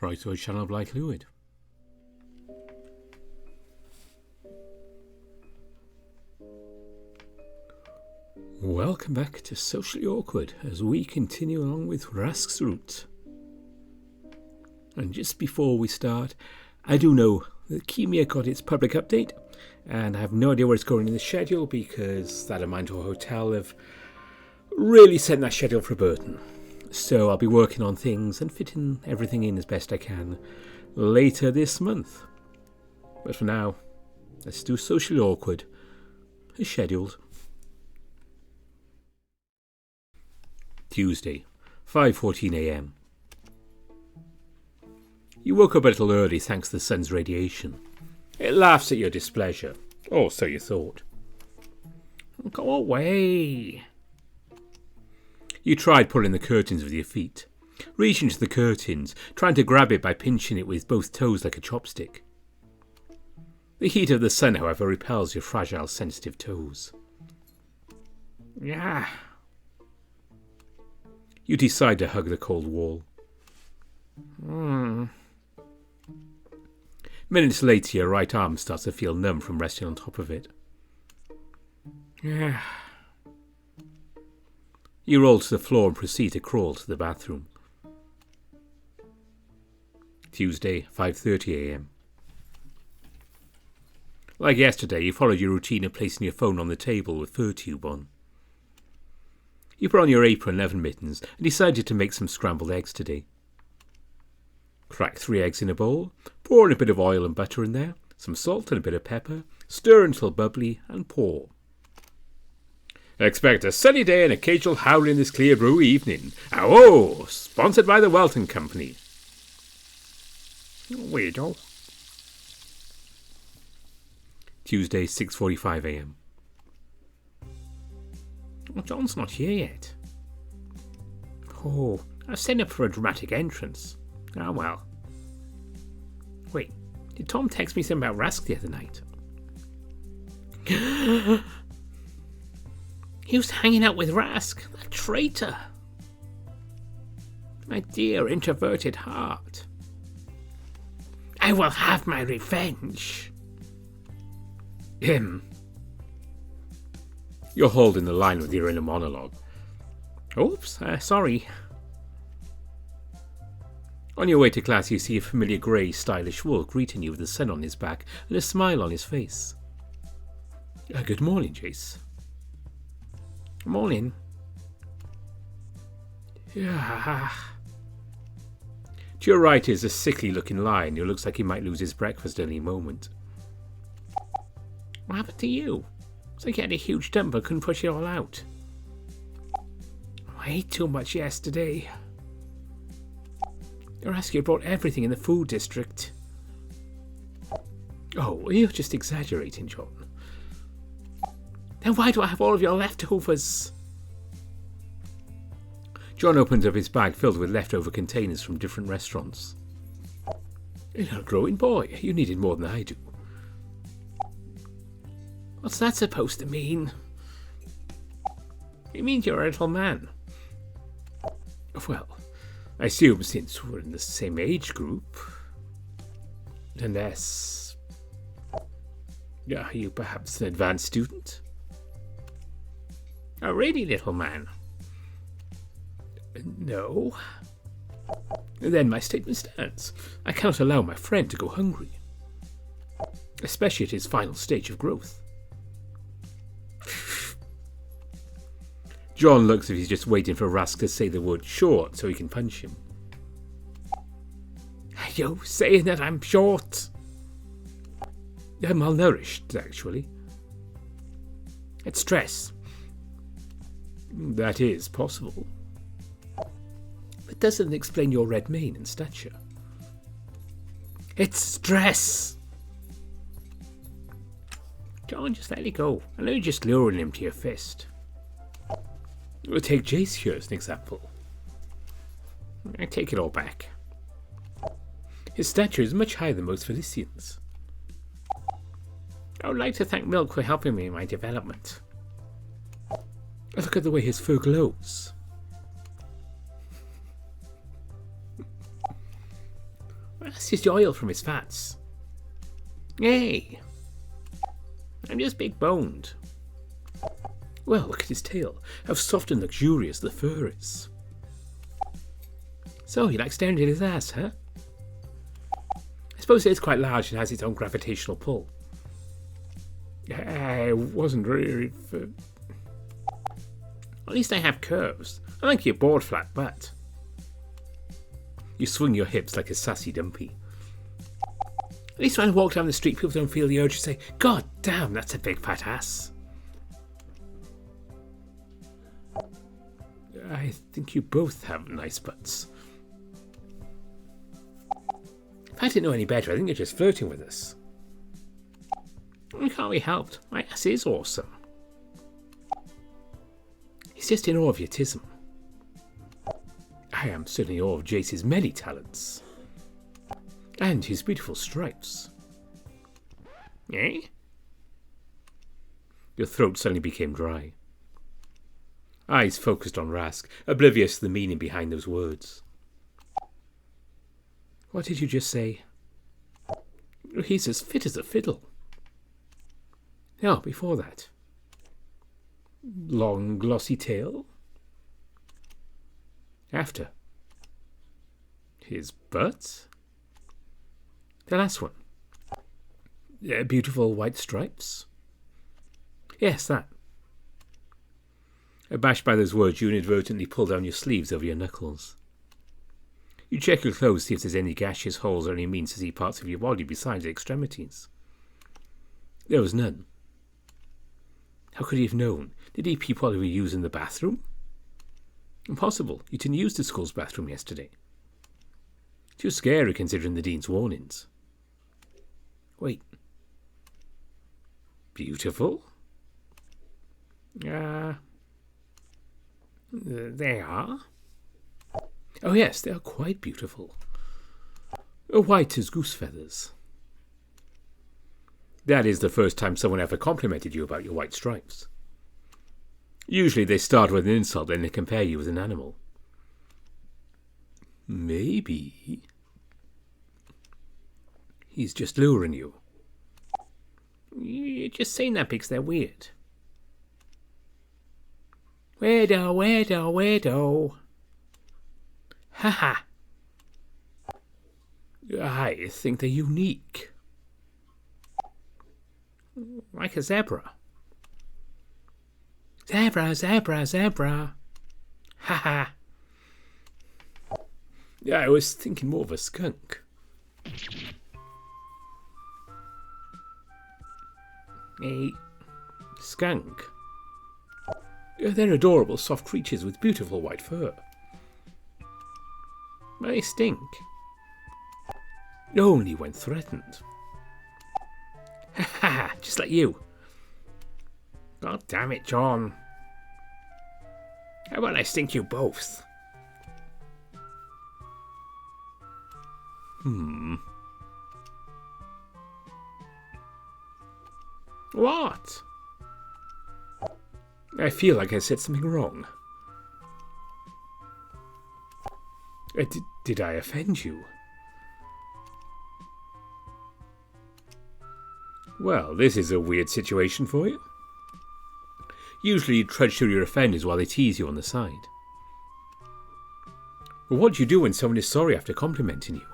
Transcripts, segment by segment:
Right to a channel of light fluid. Welcome back to Socially Awkward as we continue along with Rask's route. And just before we start, I do know that Kimia got its public update, and I have no idea where it's going in the schedule because that Amando Hotel have really sent that schedule for a burden. So I'll be working on things and fitting everything in as best I can later this month. But for now, let's do Socially Awkward as scheduled. Tuesday, 5:14 a.m. You woke up a little early thanks to the sun's radiation. It laughs at your displeasure, or so you thought. Go away. You tried pulling the curtains with your feet, reaching to the curtains, trying to grab it by pinching it with both toes like a chopstick. The heat of the sun, however, repels your fragile, sensitive toes. Yeah. You decide to hug the cold wall. Minutes later, your right arm starts to feel numb from resting on top of it. Yeah. You roll to the floor and proceed to crawl to the bathroom. Tuesday, 5:30 a.m. Like yesterday, you followed your routine of placing your phone on the table with fur tube on. You put on your apron and oven mittens and decided to make some scrambled eggs today. Crack 3 eggs in a bowl, pour in a bit of oil and butter in there, some salt and a bit of pepper, stir until bubbly and pour. Expect a sunny day and occasional howling this clear brew evening. Oh, sponsored by the Welton Company. Weirdo. Tuesday, 6:45 a.m. Well, John's not here yet. Oh, I've set up for a dramatic entrance. Ah, well. Wait, did Tom text me something about Rask the other night? He was hanging out with Rask, that traitor. My dear introverted heart. I will have my revenge. Him. You're holding the line with your inner monologue. Oops, sorry. On your way to class, you see a familiar grey, stylish wolf greeting you with the sun on his back and a smile on his face. Good morning, Jace. Morning. Yeah. To your right is a sickly-looking lion who looks like he might lose his breakfast any moment. What happened to you? It's like you had a huge dump but couldn't push it all out. I ate too much yesterday. Rask brought everything in the food district. Oh, you're just exaggerating, John. Then why do I have all of your leftovers? John opens up his bag filled with leftover containers from different restaurants. You're a growing boy. You needed more than I do. What's that supposed to mean? It means you're a little man. Well, I assume since we're in the same age group. Unless... Are you perhaps an advanced student? A really little man? No. Then my statement stands. I cannot allow my friend to go hungry. Especially at his final stage of growth. John looks as if he's just waiting for Rask to say the word short so he can punch him. Are you saying that I'm short? I'm malnourished, actually. It's stress. That is possible. But doesn't explain your red mane and stature. It's stress! John, just let it go. I know you're just luring him to your fist. We'll take Jace here as an example. I take it all back. His stature is much higher than most Felicians. I would like to thank Milk for helping me in my development. Look at the way his fur glows. That's just oil from his fats. Hey, I'm just big boned. Well, look at his tail. How soft and luxurious the fur is. So, you like staring at his ass, huh? I suppose it is quite large and has its own gravitational pull. I wasn't really... At least I have curves. I like your broad flat butt. You swing your hips like a sassy dumpy. At least when I walk down the street, people don't feel the urge to say, God damn, that's a big fat ass. I think you both have nice butts. If I didn't know any better, I think you're just flirting with us. It can't be helped. My ass is awesome. He's just in awe of your tism. I am certainly in awe of Jace's many talents. And his beautiful stripes. Eh? Your throat suddenly became dry. Eyes focused on Rask, oblivious to the meaning behind those words. What did you just say? He's as fit as a fiddle. No, before that. Long, glossy tail. After. His butt. The last one. Beautiful white stripes. Yes, that. Abashed by those words, you inadvertently pull down your sleeves over your knuckles. You check your clothes to see if there's any gaseous holes or any means to see parts of your body besides the extremities. There was none. How could he have known? Did he peep while you were using the bathroom? Impossible. You didn't use the school's bathroom yesterday. Too scary considering the dean's warnings. Wait. Beautiful? They are. Oh yes, they are quite beautiful. White as goose feathers. That is the first time someone ever complimented you about your white stripes. Usually they start with an insult and they compare you with an animal. Maybe he's just luring you. You're just saying that because they're weird. Weirdo, weirdo, weirdo. Haha. I think they're unique. Like a zebra. Zebra, zebra, zebra. Haha. Yeah, I was thinking more of a skunk. A skunk. They're adorable, soft creatures with beautiful white fur. They stink. Only when threatened. Ha ha, just like you. God damn it, John. How about I stink you both? What? I feel like I said something wrong. Did I offend you? Well, this is a weird situation for you. Usually you trudge through your offenders while they tease you on the side. But what do you do when someone is sorry after complimenting you?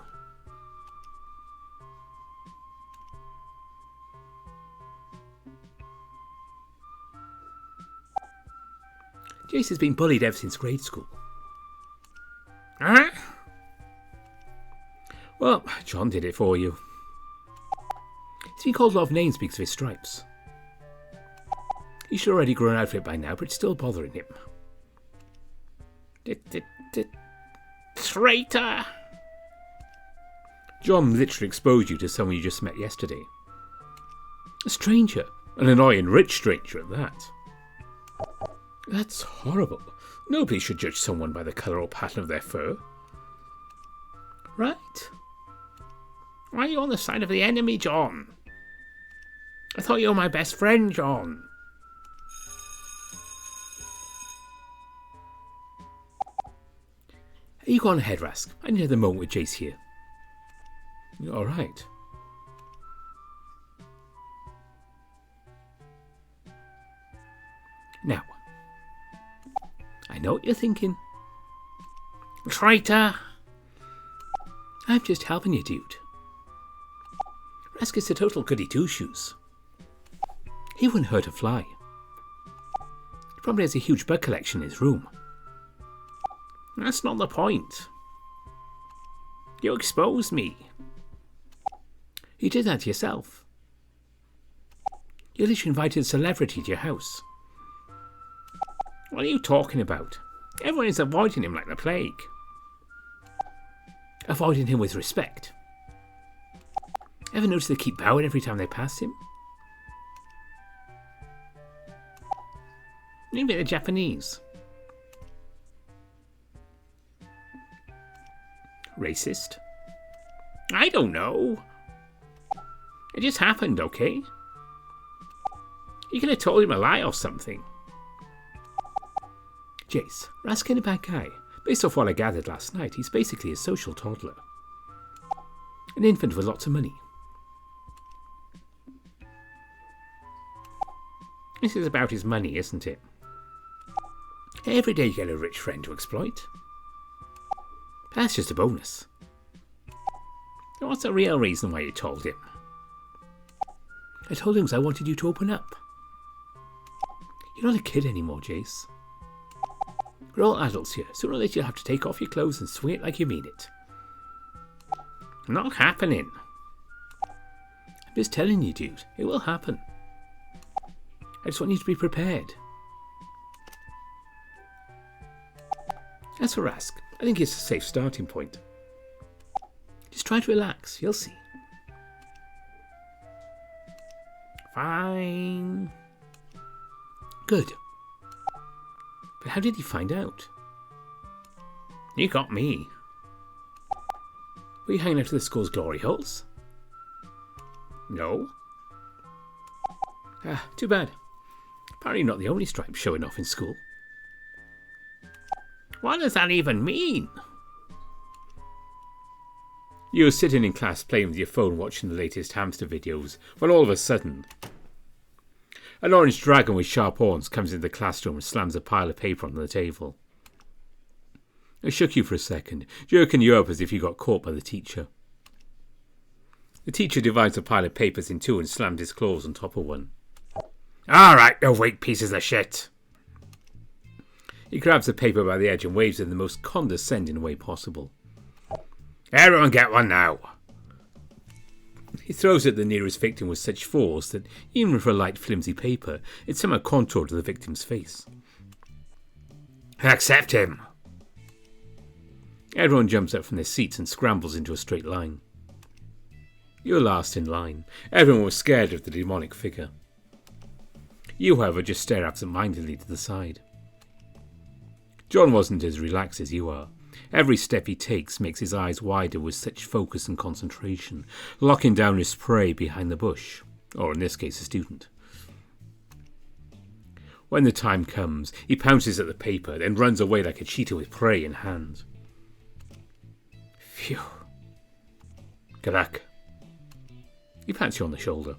Jace has been bullied ever since grade school. Huh? Well, John did it for you. He's been called a lot of names because of his stripes. He should already grown out of it by now, but it's still bothering him. Traitor! John literally exposed you to someone you just met yesterday. A stranger. An annoying rich stranger at that. That's horrible. Nobody should judge someone by the colour or pattern of their fur. Right? Why are you on the side of the enemy, John? I thought you were my best friend, John. You go on ahead, Rask. I need the moment with Jace here. All right. Now, I know what you're thinking. Traitor! I'm just helping you, dude. Rask is a total goody two-shoes. He wouldn't hurt a fly. He probably has a huge bug collection in his room. That's not the point. You exposed me. You did that to yourself. You literally invited a celebrity to your house. What are you talking about? Everyone is avoiding him like the plague. Avoiding him with respect. Ever notice they keep bowing every time they pass him? Maybe they're Japanese. Racist? I don't know. It just happened, okay? You could have told him a lie or something. Jace, Rask ain't a bad guy. Based off what I gathered last night, he's basically a social toddler. An infant with lots of money. This is about his money, isn't it? Every day you get a rich friend to exploit. That's just a bonus. What's the real reason why you told him? I told him because I wanted you to open up. You're not a kid anymore, Jace. We're all adults here. Sooner or later you'll have to take off your clothes and swing it like you mean it. Not happening. I'm just telling you, dude. It will happen. I just want you to be prepared. As for Rask, I think it's a safe starting point. Just try to relax, you'll see. Fine. Good. But how did he find out? You got me. Were you hanging out at the school's glory holes? No. Ah, too bad. Apparently not the only stripe showing off in school. What does that even mean? You were sitting in class playing with your phone watching the latest hamster videos when all of a sudden an orange dragon with sharp horns comes into the classroom and slams a pile of paper on the table. It shook you for a second, jerking you up as if you got caught by the teacher. The teacher divides the pile of papers in two and slams his claws on top of one. All right, you weak pieces of shit. He grabs the paper by the edge and waves it in the most condescending way possible. Everyone get one now. He throws it at the nearest victim with such force that, even for a light flimsy paper, it somehow contoured to the victim's face. Accept him. Everyone jumps up from their seats and scrambles into a straight line. You're last in line. Everyone was scared of the demonic figure. You, however, just stare absent-mindedly to the side. John wasn't as relaxed as you are. Every step he takes makes his eyes wider with such focus and concentration, locking down his prey behind the bush, or in this case a student. When the time comes, he pounces at the paper, then runs away like a cheetah with prey in hand. Phew. Good luck. He pats you on the shoulder.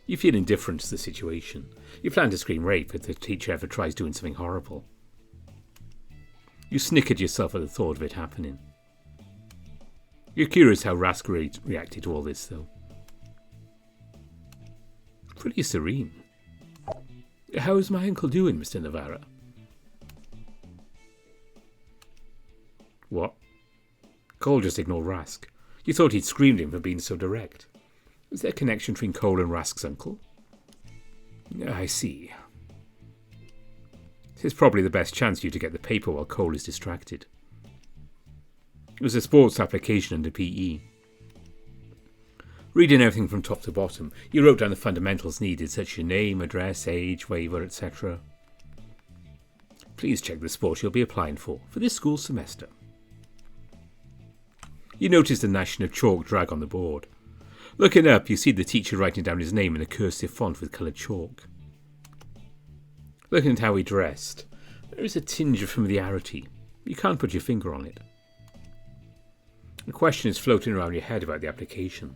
You feel indifferent to the situation. You plan to scream rape if the teacher ever tries doing something horrible. You snickered yourself at the thought of it happening. You're curious how Rask reacted to all this, though. Pretty serene. How is my uncle doing, Mr. Navarra? What? Cole just ignored Rask. You thought he'd screamed him for being so direct. Was there a connection between Cole and Rask's uncle? I see. This is probably the best chance for you to get the paper while Cole is distracted. It was a sports application under PE. Reading everything from top to bottom, you wrote down the fundamentals needed, such as your name, address, age, waiver, etc. Please check the sport you'll be applying for this school semester. You notice the gnashing of chalk drag on the board. Looking up, you see the teacher writing down his name in a cursive font with coloured chalk. Looking at how he dressed, there is a tinge of familiarity. You can't put your finger on it. The question is floating around your head about the application.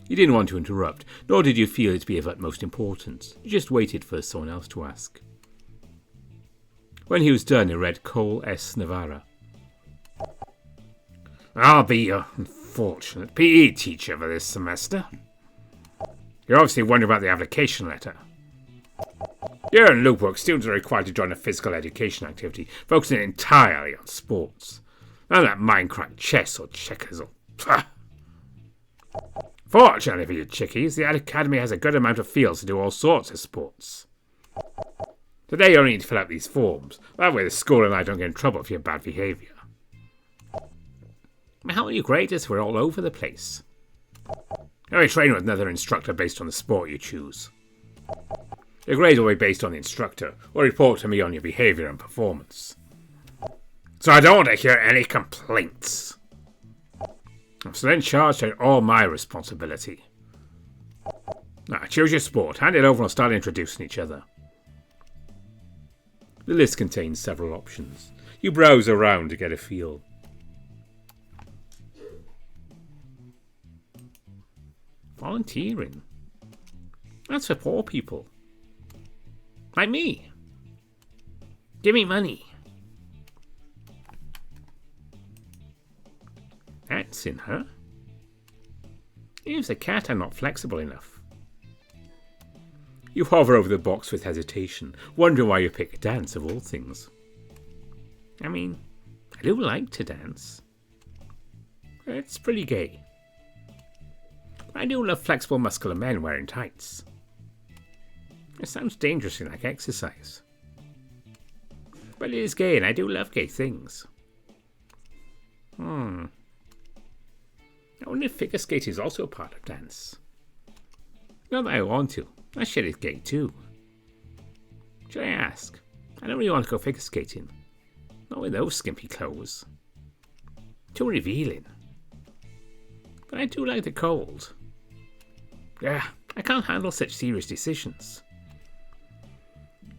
You didn't want to interrupt, nor did you feel it to be of utmost importance. You just waited for someone else to ask. When he was done, he read Cole S. Navarra. I'll be your unfortunate PE teacher for this semester. You're obviously wondering about the application letter. Here in Loopwork, students are required to join a physical education activity, focusing entirely on sports. None of that Minecraft chess or checkers or... Fortunately for you chickies, the Academy has a good amount of fields to do all sorts of sports. Today you only need to fill out these forms. That way the school and I don't get in trouble for your bad behaviour. How will you grade us? We're all over the place. You'll be trained with another instructor based on the sport you choose. Your grades will be based on the instructor, or report to me on your behaviour and performance. So I don't want to hear any complaints. I'm still in charge, so it's all my responsibility. Now, choose your sport, hand it over and we'll start introducing each other. The list contains several options. You browse around to get a feel. Volunteering. That's for poor people. Like me. Give me money. Dancing, huh? Here's a cat, I'm not flexible enough. You hover over the box with hesitation, wondering why you pick dance of all things. I mean, I do like to dance. It's pretty gay. I do love flexible muscular men wearing tights. It sounds dangerously like exercise. But it is gay and I do love gay things. I wonder if figure skating is also a part of dance. Not that I want to. That shit is gay too. Should I ask? I don't really want to go figure skating. Not with those skimpy clothes. Too revealing. But I do like the cold. Yeah, I can't handle such serious decisions.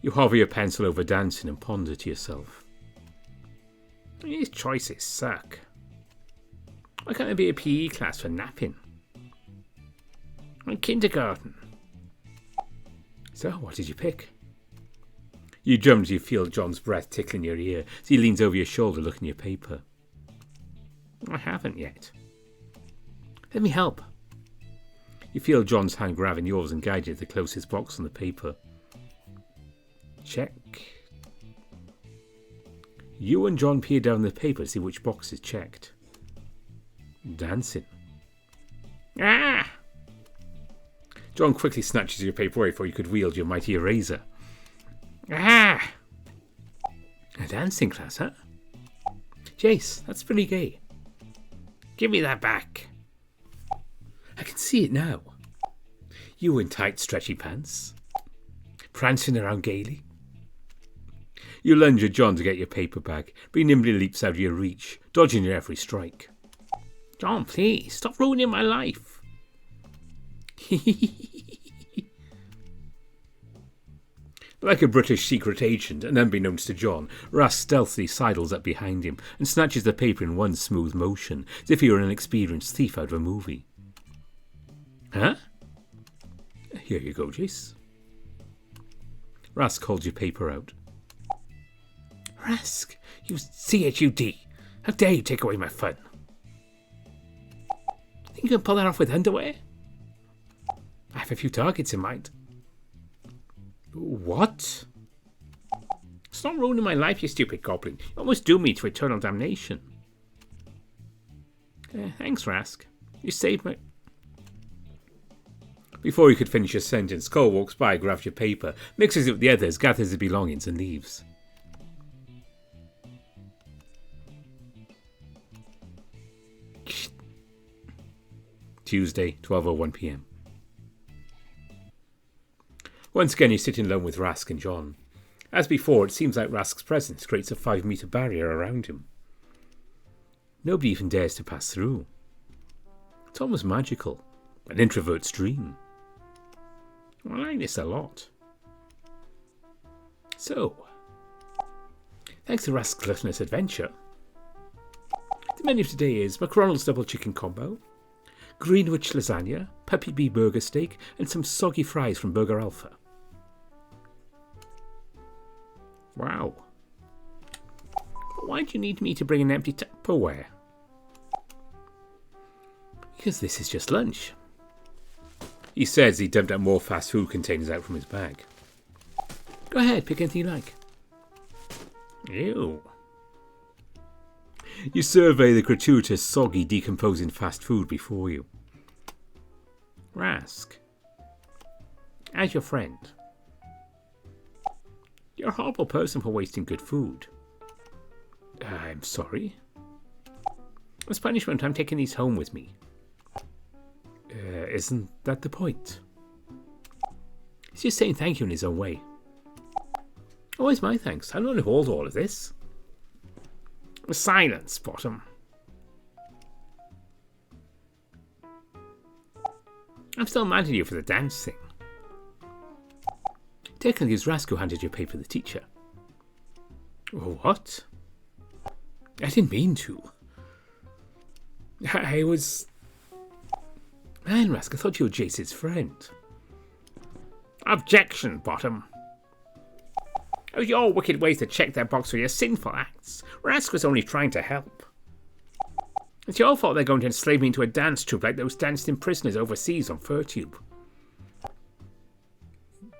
You hover your pencil over dancing and ponder to yourself. These choices suck. Why can't there be a PE class for napping? Or kindergarten? So, what did you pick? You jump as you feel John's breath tickling your ear as he leans over your shoulder looking at your paper. I haven't yet. Let me help. You feel John's hand grabbing yours and guide you to the closest box on the paper. Check. You and John peer down the paper to see which box is checked. Dancing. Ah! John quickly snatches your paper away before you could wield your mighty eraser. Ah! A dancing class, huh? Jace, that's pretty gay. Give me that back. I can see it now. You in tight, stretchy pants, prancing around gaily. You lunge at John to get your paper back, but he nimbly leaps out of your reach, dodging your every strike. John, please, stop ruining my life. Like a British secret agent, and unbeknownst to John, Rask stealthily sidles up behind him and snatches the paper in one smooth motion, as if he were an experienced thief out of a movie. Huh? Here you go, Jace. Rask holds your paper out. Rask, you CHUD! How dare you take away my fun? Think you can pull that off with underwear? I have a few targets in mind. What? Stop ruining my life, you stupid goblin. You almost doomed me to eternal damnation. Thanks, Rask. You saved my... Before you could finish your sentence, Cole walks by, grabs your paper, mixes it with the others, gathers his belongings and leaves. Tuesday, 12:01 p.m. Once again, you're sitting alone with Rask and John. As before, it seems like Rask's presence creates a 5-metre barrier around him. Nobody even dares to pass through. It's almost magical. An introvert's dream. I like this a lot. So, thanks to Rask's gluttonous adventure, did menu today is McDonald's double chicken combo, Greenwich lasagna, Puppy Bee burger steak, and some soggy fries from Burger Alpha. Wow. Why do you need me to bring an empty Tupperware? Because this is just lunch. He says he dumped out more fast food containers out from his bag. Go ahead, pick anything you like. Ew. You survey the gratuitous, soggy, decomposing fast food before you. Rask. As your friend. You're a horrible person for wasting good food. I'm sorry. As punishment, I'm taking these home with me. Isn't that the point? He's just saying thank you in his own way. Oh, where's my thanks? I'll only hold all of this. Silence, Bottom. I'm still mad at you for the dance thing. Technically, it's Rask who handed your paper to the teacher. What? I didn't mean to. I was... Man, Rask, I thought you were Jace's friend. Objection, Bottom. It was your wicked ways to check that box for your sinful acts. Rask was only trying to help. It's your fault they're going to enslave me into a dance troupe like those dancing prisoners overseas on FurTube.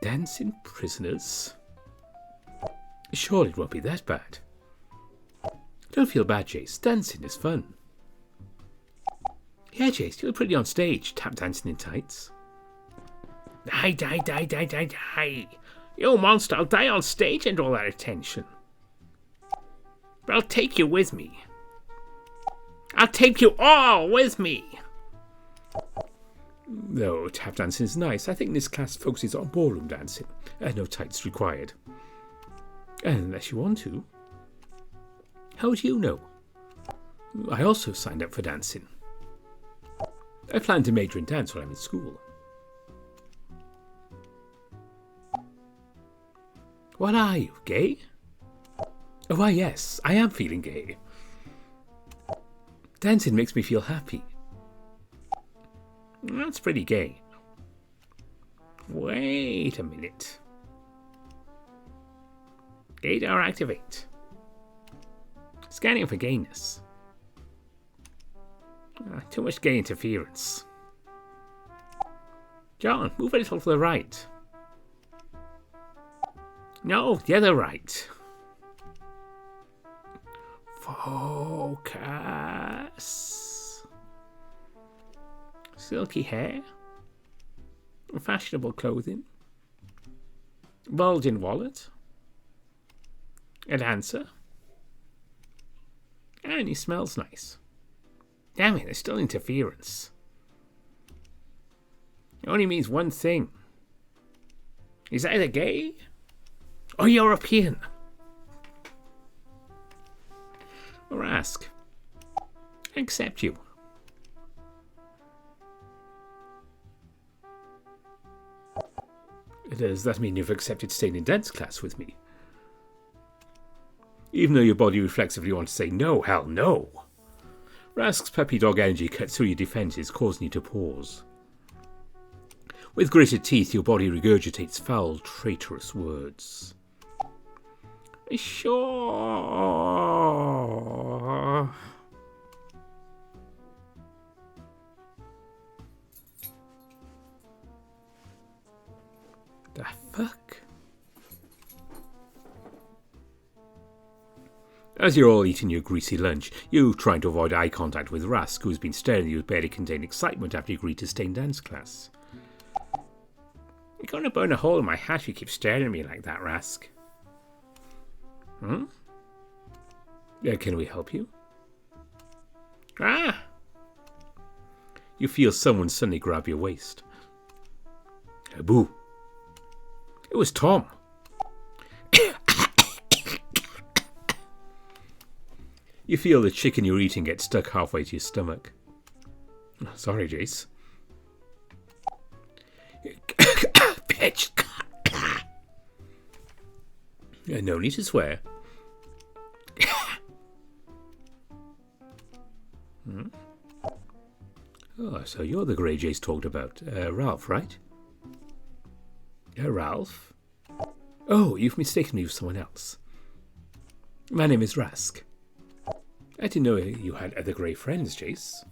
Dancing prisoners? Surely it won't be that bad. Don't feel bad, Jace. Dancing is fun. Yeah, Jace, you were pretty on stage, tap dancing in tights. Die. You monster, I'll die on stage and all that attention. But I'll take you with me. I'll take you all with me. No, tap dancing is nice. I think this class focuses on ballroom dancing. No tights required. Unless you want to. How do you know? I also signed up for dancing. I plan to major in dance while I'm in school. What are you, gay? Oh, why yes, I am feeling gay. Dancing makes me feel happy. That's pretty gay. Wait a minute. Gaydar activate. Scanning for gayness. Too much gay interference. John, move a little to the right. No, the other right. Focus. Silky hair. Fashionable clothing. Bulging wallet. A dancer. And he smells nice. Damn it, there's still interference. It only means one thing. He's either gay or European. Or ask. I accept you. Does that mean you've accepted staying in dance class with me? Even though your body reflexively wants to say no, hell no. Rask's puppy dog energy cuts through your defences, causing you to pause. With gritted teeth, your body regurgitates foul, traitorous words. Sure. The fuck? As you're all eating your greasy lunch, you trying to avoid eye contact with Rask, who's been staring at you with barely contained excitement after you agreed to stay in dance class. You're going to burn a hole in my hat if you keep staring at me like that, Rask. Can we help you? Ah! You feel someone suddenly grab your waist. Boo. It was Tom. You feel the chicken you're eating get stuck halfway to your stomach. Sorry, Jace. Bitch. No need to swear. so you're the grey Jace talked about. Ralph, right? Ralph? Oh, you've mistaken me for someone else. My name is Rask. I didn't know you had other grey friends, Jace.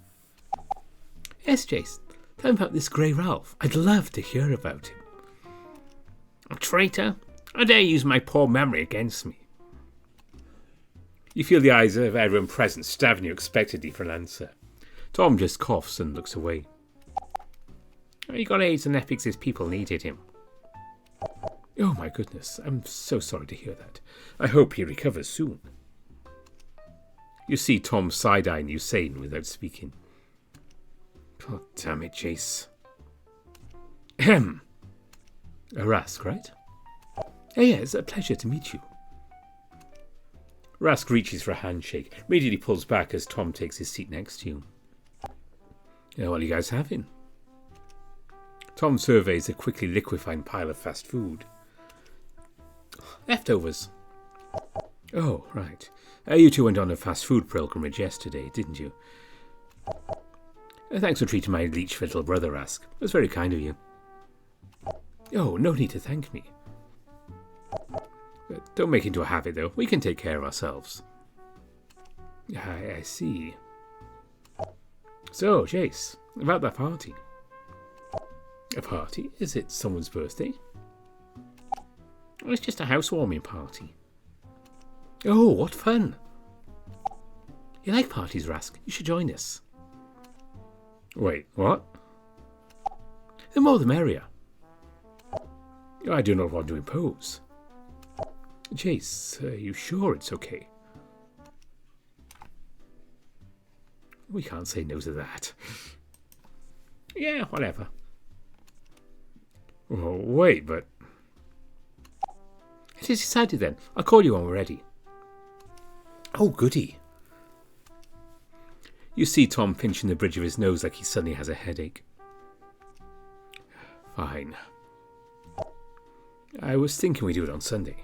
Yes, Jace. Tell me about this grey Ralph. I'd love to hear about him. A traitor? How dare you use my poor memory against me? You feel the eyes of everyone present stabbing you expectantly for an answer. Tom just coughs and looks away. He got AIDS and epics his people needed him. Oh my goodness, I'm so sorry to hear that. I hope he recovers soon. You see Tom side-eyeing Usain without speaking. God damn it, Jace. Ahem. Rask, right? Yeah, it's a pleasure to meet you. Rask reaches for a handshake, immediately pulls back as Tom takes his seat next to you. What are you guys having? Tom surveys a quickly liquefying pile of fast food. Leftovers. Oh, right. You two went on a fast food pilgrimage yesterday, didn't you? Thanks for treating my leech little brother, Rask. It was very kind of you. Oh, no need to thank me. Don't make it into a habit, though. We can take care of ourselves. I see. So, Jace, about that party. A party? Is it someone's birthday? It's just a housewarming party. Oh, what fun! You like parties, Rask? You should join us. Wait, what? The more the merrier. I do not want to impose. Jace, are you sure it's okay? We can't say no to that. Yeah, whatever. Oh, wait, but... It is decided then. I'll call you when we're ready. Oh, goody. You see Tom pinching the bridge of his nose like he suddenly has a headache. Fine. I was thinking we do it on Sunday.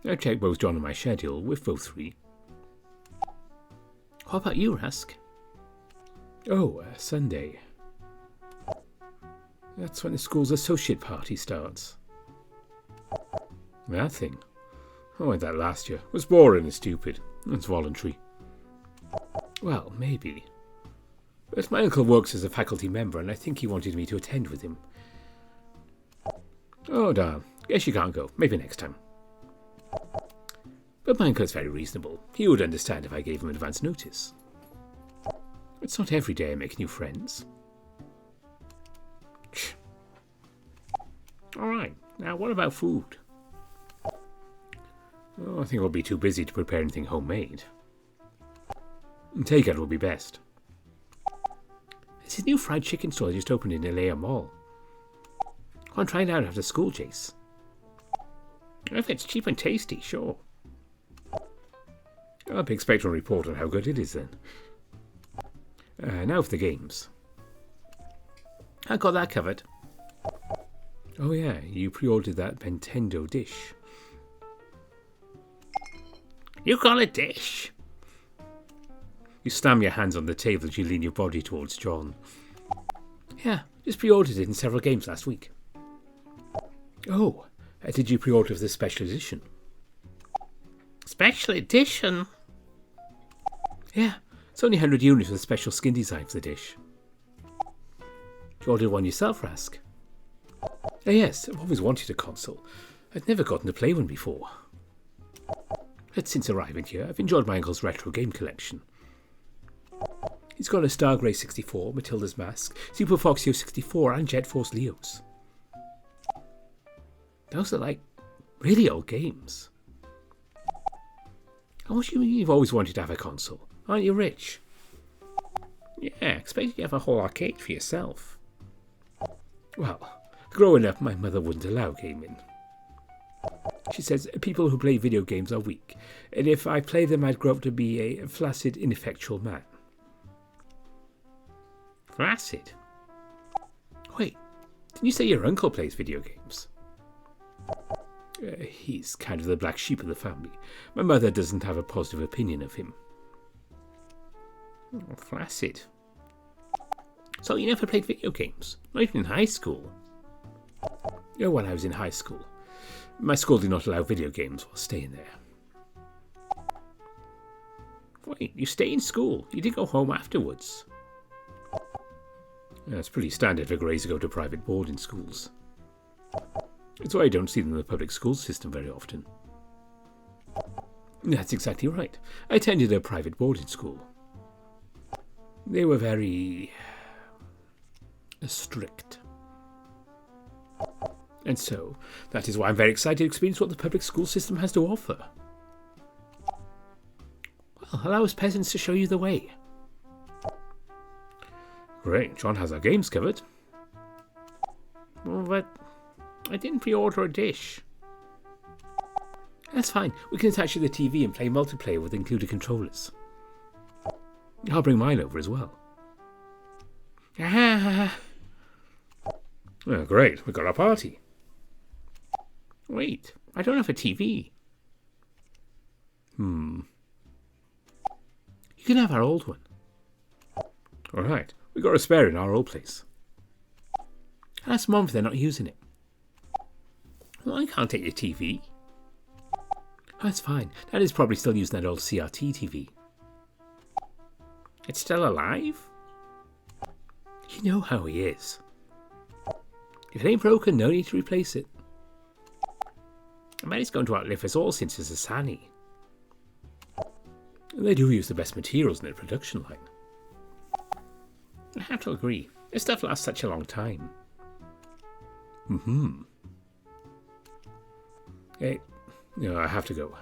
I checked both John and my schedule. We're both free. What about you, Rask? Oh, Sunday. That's when the school's associate party starts. That thing? I went that last year. It was boring and stupid. It's voluntary. Well, maybe. But my uncle works as a faculty member and I think he wanted me to attend with him. Oh, darn. Guess you can't go. Maybe next time. But my uncle's very reasonable. He would understand if I gave him advance notice. It's not every day I make new friends. Alright, now what about food? Oh, I think I'll be too busy to prepare anything homemade. Takeout will be best. It's a new fried chicken store just opened in Alea Mall. I'll try it out after school, Jace. If it's cheap and tasty, sure. I'll be expecting a report on how good it is then. Now for the games. I got that covered. Oh yeah, you pre-ordered that Nintendo dish. You call it dish? You slam your hands on the table as you lean your body towards John. Yeah, just pre-ordered it in several games last week. Oh, did you pre-order the special edition? Special edition? Yeah, it's only 100 units with a special skin design for the dish. You ordered one yourself, Rask? Yes, I've always wanted a console. I'd never gotten to play one before. But since arriving here, I've enjoyed my uncle's retro game collection. He's got a Stargrey 64, Matilda's Mask, Super Foxio 64 and Jet Force Leos. Those are like really old games. How much do you mean you've always wanted to have a console? Aren't you rich? Yeah, expected you to have a whole arcade for yourself. Well, growing up, my mother wouldn't allow gaming. She says people who play video games are weak, and if I play them, I'd grow up to be a flaccid, ineffectual man. Flaccid? Wait, didn't you say your uncle plays video games? He's kind of the black sheep of the family. My mother doesn't have a positive opinion of him. Oh, flaccid. So you never played video games? Not even in high school? Oh, when I was in high school. My school did not allow video games while staying there. Wait, you stay in school? You didn't go home afterwards? That's pretty standard for Greys to go to private boarding schools. That's why I don't see them in the public school system very often. That's exactly right. I attended a private boarding school. They were very strict. And so, that is why I'm very excited to experience what the public school system has to offer. Well, allow us peasants to show you the way. Great, John has our games covered. Well, but I didn't pre-order a dish. That's fine. We can attach to the TV and play multiplayer with included controllers. I'll bring mine over as well. Ah. Oh, great. We've got our party. Wait, I don't have a TV. You can have our old one. All right. We got a spare in our old place. Ask Mom if they're not using it. Well, I can't take your TV. That's fine. Dad is probably still using that old CRT TV. It's still alive? You know how he is. If it ain't broken, no need to replace it. I bet he's going to outlive us all since it's a Sani. They do use the best materials in their production line. I have to agree. This stuff lasts such a long time. Hey, no, I have to go.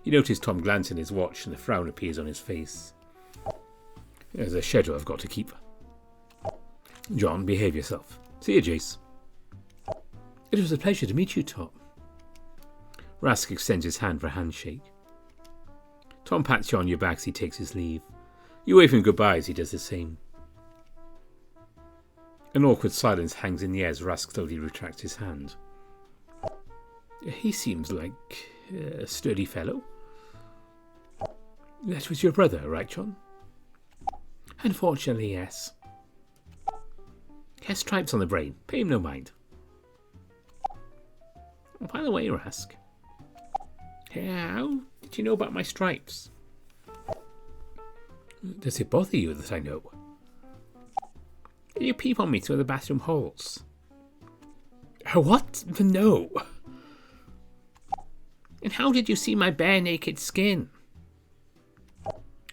You notice Tom glances at his watch and the frown appears on his face. There's a schedule I've got to keep. John, behave yourself. See you, Jace. It was a pleasure to meet you, Tom. Rask extends his hand for a handshake. Tom pats you on your back as he takes his leave. You wave him goodbye as he does the same. An awkward silence hangs in the air as Rask slowly retracts his hand. He seems like a sturdy fellow. That was your brother, right, John? Unfortunately, yes. He has stripes on the brain. Pay him no mind. By the way, Rask, how did you know about my stripes? Does it bother you that I know? Did you peep on me through the bathroom holes? What? No. And how did you see my bare naked skin?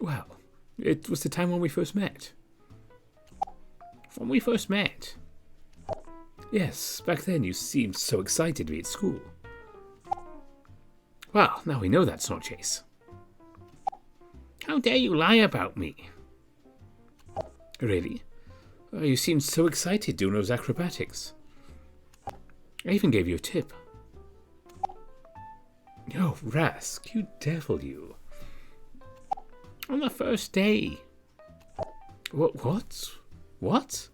Well, it was the time when we first met. When we first met? Yes, back then you seemed so excited to be at school. Well, now we know that's not Chase. How dare you lie about me? Really? You seemed so excited doing those acrobatics. I even gave you a tip. Oh, Rask, you devil, you. On the first day. What? What?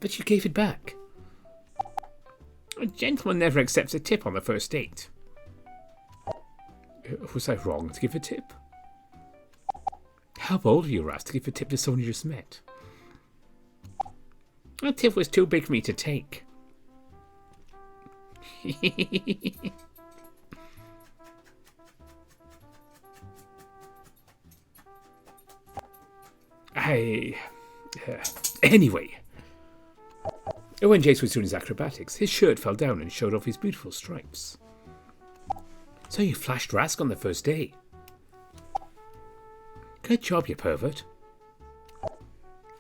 But you gave it back. A gentleman never accepts a tip on the first date. Was I wrong to give a tip? How bold of you, Rask, to give a tip to someone you just met? That tip was too big for me to take. Anyway. When Jace was doing his acrobatics, his shirt fell down and showed off his beautiful stripes. So you flashed Rask on the first day. Good job, you pervert.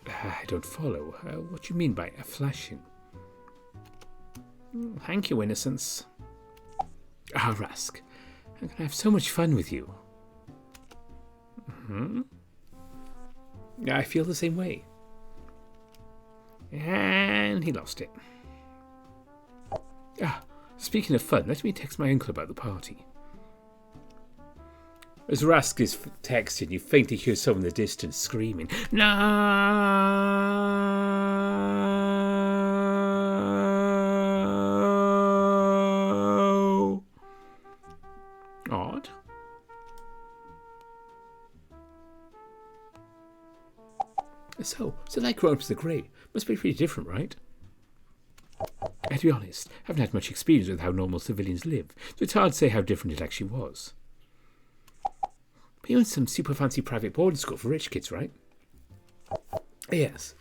I don't follow. What do you mean by a flashing? Thank you, innocence. Rask, I'm going to have so much fun with you. I feel the same way. And he lost it. Speaking of fun, let me text my uncle about the party. As Rask is texting, you faintly hear someone in the distance screaming, "No!" Odd. So that growing up as a grey must be pretty different, right? And to be honest, I haven't had much experience with how normal civilians live, so it's hard to say how different it actually was. But you went to some super fancy private boarding school for rich kids, right? Yes.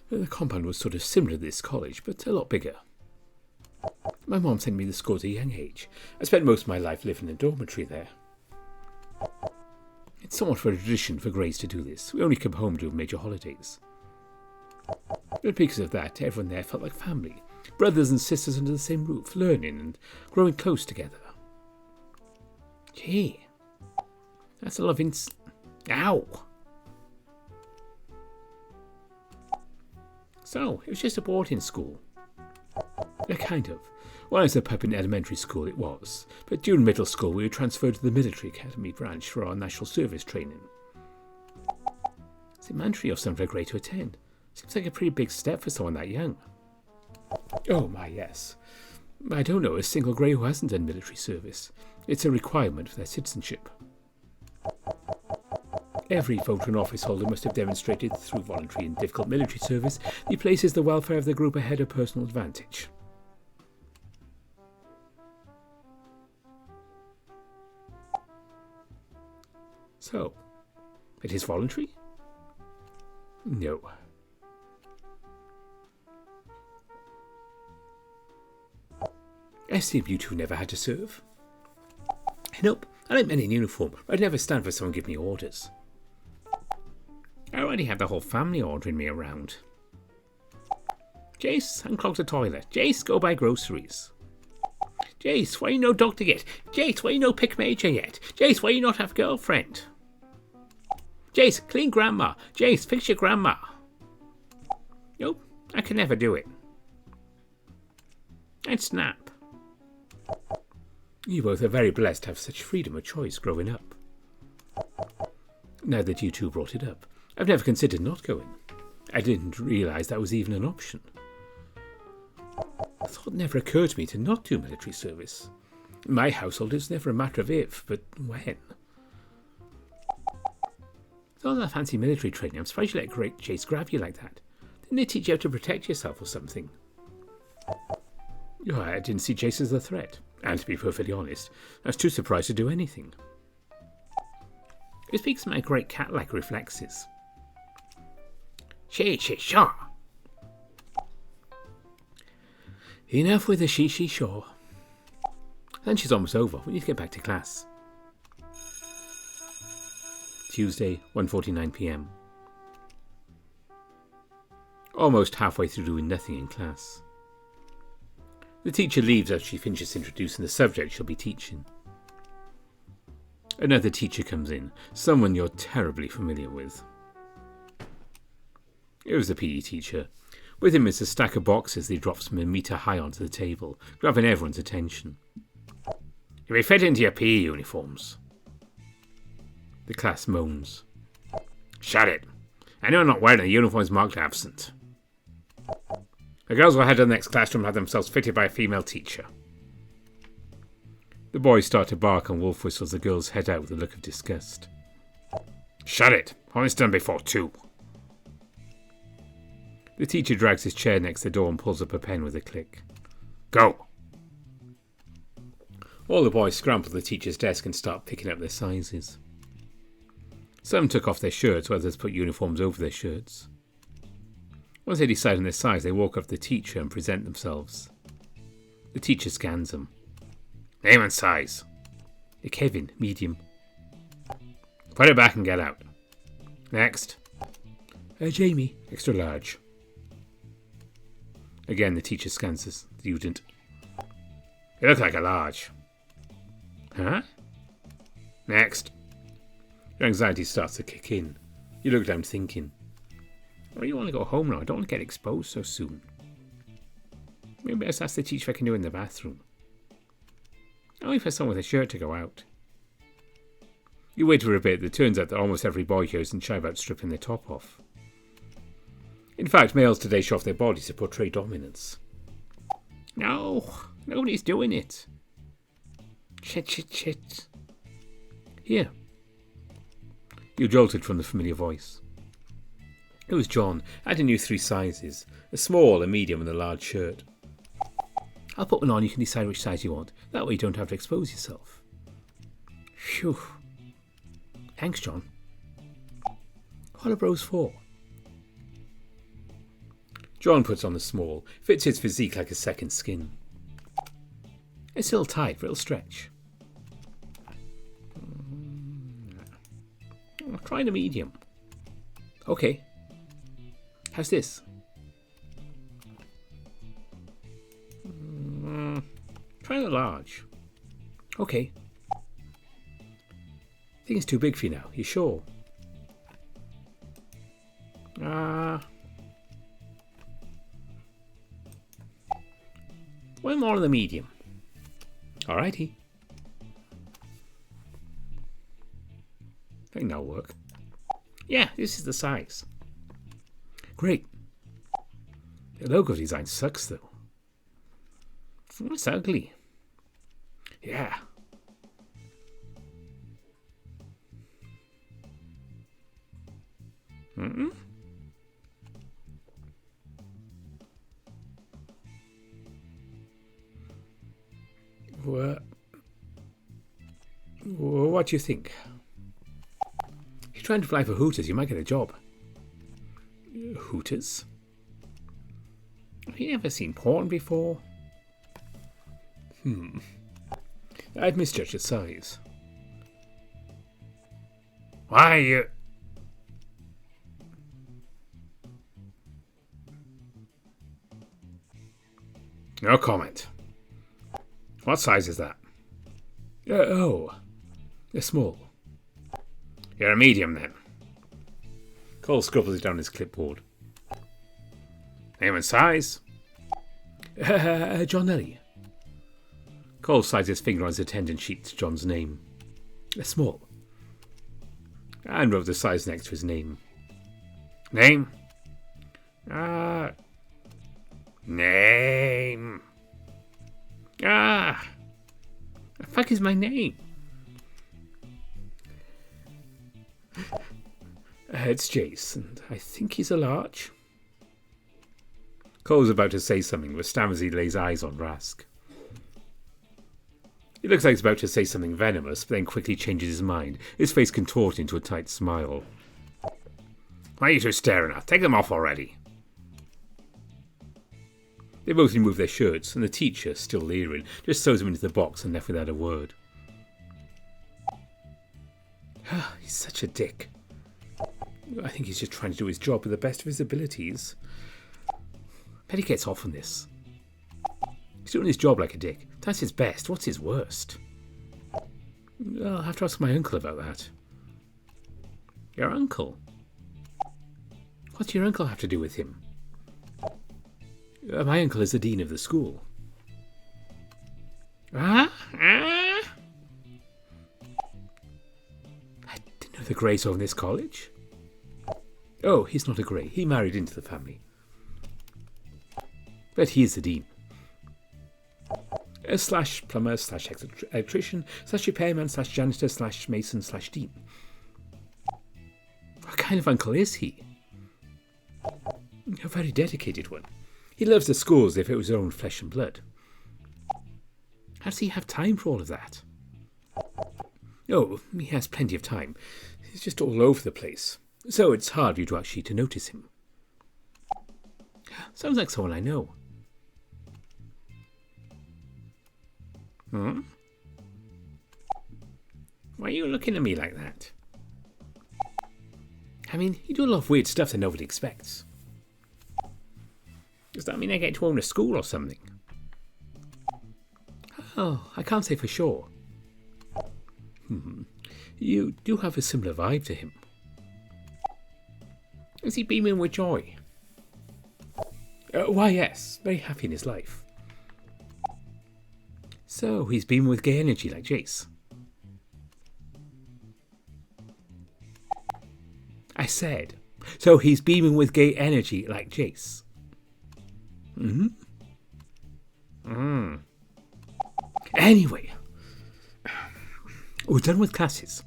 The compound was sort of similar to this college, but a lot bigger. My mom sent me to school at a young age. I spent most of my life living in a dormitory there. It's somewhat of a tradition for Greys to do this. We only come home during major holidays. But because of that, everyone there felt like family. Brothers and sisters under the same roof, learning and growing close together. Gee, that's a lot of Ow! So, it was just a boarding school. Yeah, kind of. When I was a pup in elementary school, it was. But during middle school, we were transferred to the military academy branch for our national service training. Is it mandatory or something for a grade to attend? Seems like a pretty big step for someone that young. Oh my, yes. I don't know a single grey who hasn't done military service. It's a requirement for their citizenship. Every voter and office holder must have demonstrated through voluntary and difficult military service that he places the welfare of the group ahead of personal advantage. So, it is voluntary? No. I assume you two never had to serve? Nope, I like men in uniform, but I'd never stand for someone giving me orders. I already had the whole family ordering me around. Jace, unclog the toilet. Jace, go buy groceries. Jace, why you no doctor yet? Jace, why you no pick major yet? Jace, why you not have girlfriend? Jace, clean grandma. Jace, fix your grandma. Nope, I can never do it. I'd snap. You both are very blessed to have such freedom of choice growing up. Now that you two brought it up, I've never considered not going. I didn't realise that was even an option. The thought never occurred to me to not do military service. In my household, it's never a matter of if, but when. With all that fancy military training, I'm surprised you let great Jace grab you like that. Didn't they teach you how to protect yourself or something? Oh, I didn't see Jace as a threat. And to be perfectly honest, I was too surprised to do anything. It speaks to my great cat-like reflexes. She-she-shaw. Enough with the she-she-shaw. Lunch is almost over. We need to get back to class. Tuesday, 1:49 p.m. Almost halfway through doing nothing in class. The teacher leaves as she finishes introducing the subject she'll be teaching. Another teacher comes in, someone you're terribly familiar with. It was the PE teacher. With him is a stack of boxes that he drops from a metre high onto the table, grabbing everyone's attention. You'll be fit into your PE uniforms. The class moans. Shut it. Anyone not wearing a uniform is marked absent. The girls will head to the next classroom and have themselves fitted by a female teacher. The boys start to bark and wolf whistle as the girls head out with a look of disgust. Shut it. I've only done before too. The teacher drags his chair next to the door and pulls up a pen with a click. Go. All the boys scramble to the teacher's desk and start picking up their sizes. Some took off their shirts, while others put uniforms over their shirts. Once they decide on their size, they walk up to the teacher and present themselves. The teacher scans them. Name and size. Kevin, medium. Put it back and get out. Next. Jamie, extra large. Again, the teacher scans the student. You look like a large. Huh? Next. Your anxiety starts to kick in. You look down thinking. I really want to go home now. I don't want to get exposed so soon. Maybe I just ask the teacher if I can do it in the bathroom. Only for someone with a shirt to go out. You wait for a bit. It turns out that almost every boy here isn't shy about stripping their top off. In fact, males today show off their bodies to portray dominance. No, nobody's doing it. Shit. Here. You jolted from the familiar voice. It was John. I had a new 3 sizes. A small, a medium and a large shirt. I'll put one on, you can decide which size you want. That way you don't have to expose yourself. Phew. Thanks, John. What are bros for? John puts on the small. Fits his physique like a second skin. It's still tight, but it'll stretch. I'll try the medium. Okay. How's this? Try the large. Okay. I think it's too big for you now. You sure? One more of the medium. Alrighty. I think that'll work. Yeah, this is the size. Great. The logo design sucks though. It's ugly. Yeah. What do you think? If you're trying to apply for Hooters, you might get a job. Hooters? Have you ever seen porn before? I'd misjudged the size. Why are you... No comment. What size is that? A small. You're a medium then. Cole scribbles down his clipboard. Name and size? John Nelly. Cole slides his finger on his attendance sheet to John's name. Small. And wrote the size next to his name. Name? Name. The fuck is my name? It's Jace, and I think he's a large. Cole's about to say something, but stammers he lays eyes on Rask. He looks like he's about to say something venomous, but then quickly changes his mind, his face contorted into a tight smile. Why are you two staring at? Take them off already. They both remove their shirts, and the teacher, still leering, just throws them into the box and left without a word. He's such a dick. I think he's just trying to do his job with the best of his abilities. Bet he gets off on this. He's doing his job like a dick. That's his best. What's his worst? I'll have to ask my uncle about that. Your uncle? What's your uncle have to do with him? My uncle is the dean of the school. I didn't know the Greys own this college. Oh, he's not a Grey. He married into the family. But he is the dean. Slash plumber, slash electrician, slash repairman, slash janitor, slash mason, slash dean. What kind of uncle is he? A very dedicated one. He loves the school as if it was his own flesh and blood. How does he have time for all of that? Oh, he has plenty of time. He's just all over the place. So it's hard for you to actually to notice him. Sounds like someone I know. Why are you looking at me like that? I mean, you do a lot of weird stuff that nobody expects. Does that mean I get to own a school or something? Oh, I can't say for sure. You do have a similar vibe to him. Is he beaming with joy? Why, yes. Very happy in his life. So, he's beaming with gay energy like Jace. I said, so he's beaming with gay energy like Jace. Anyway, we're done with classes.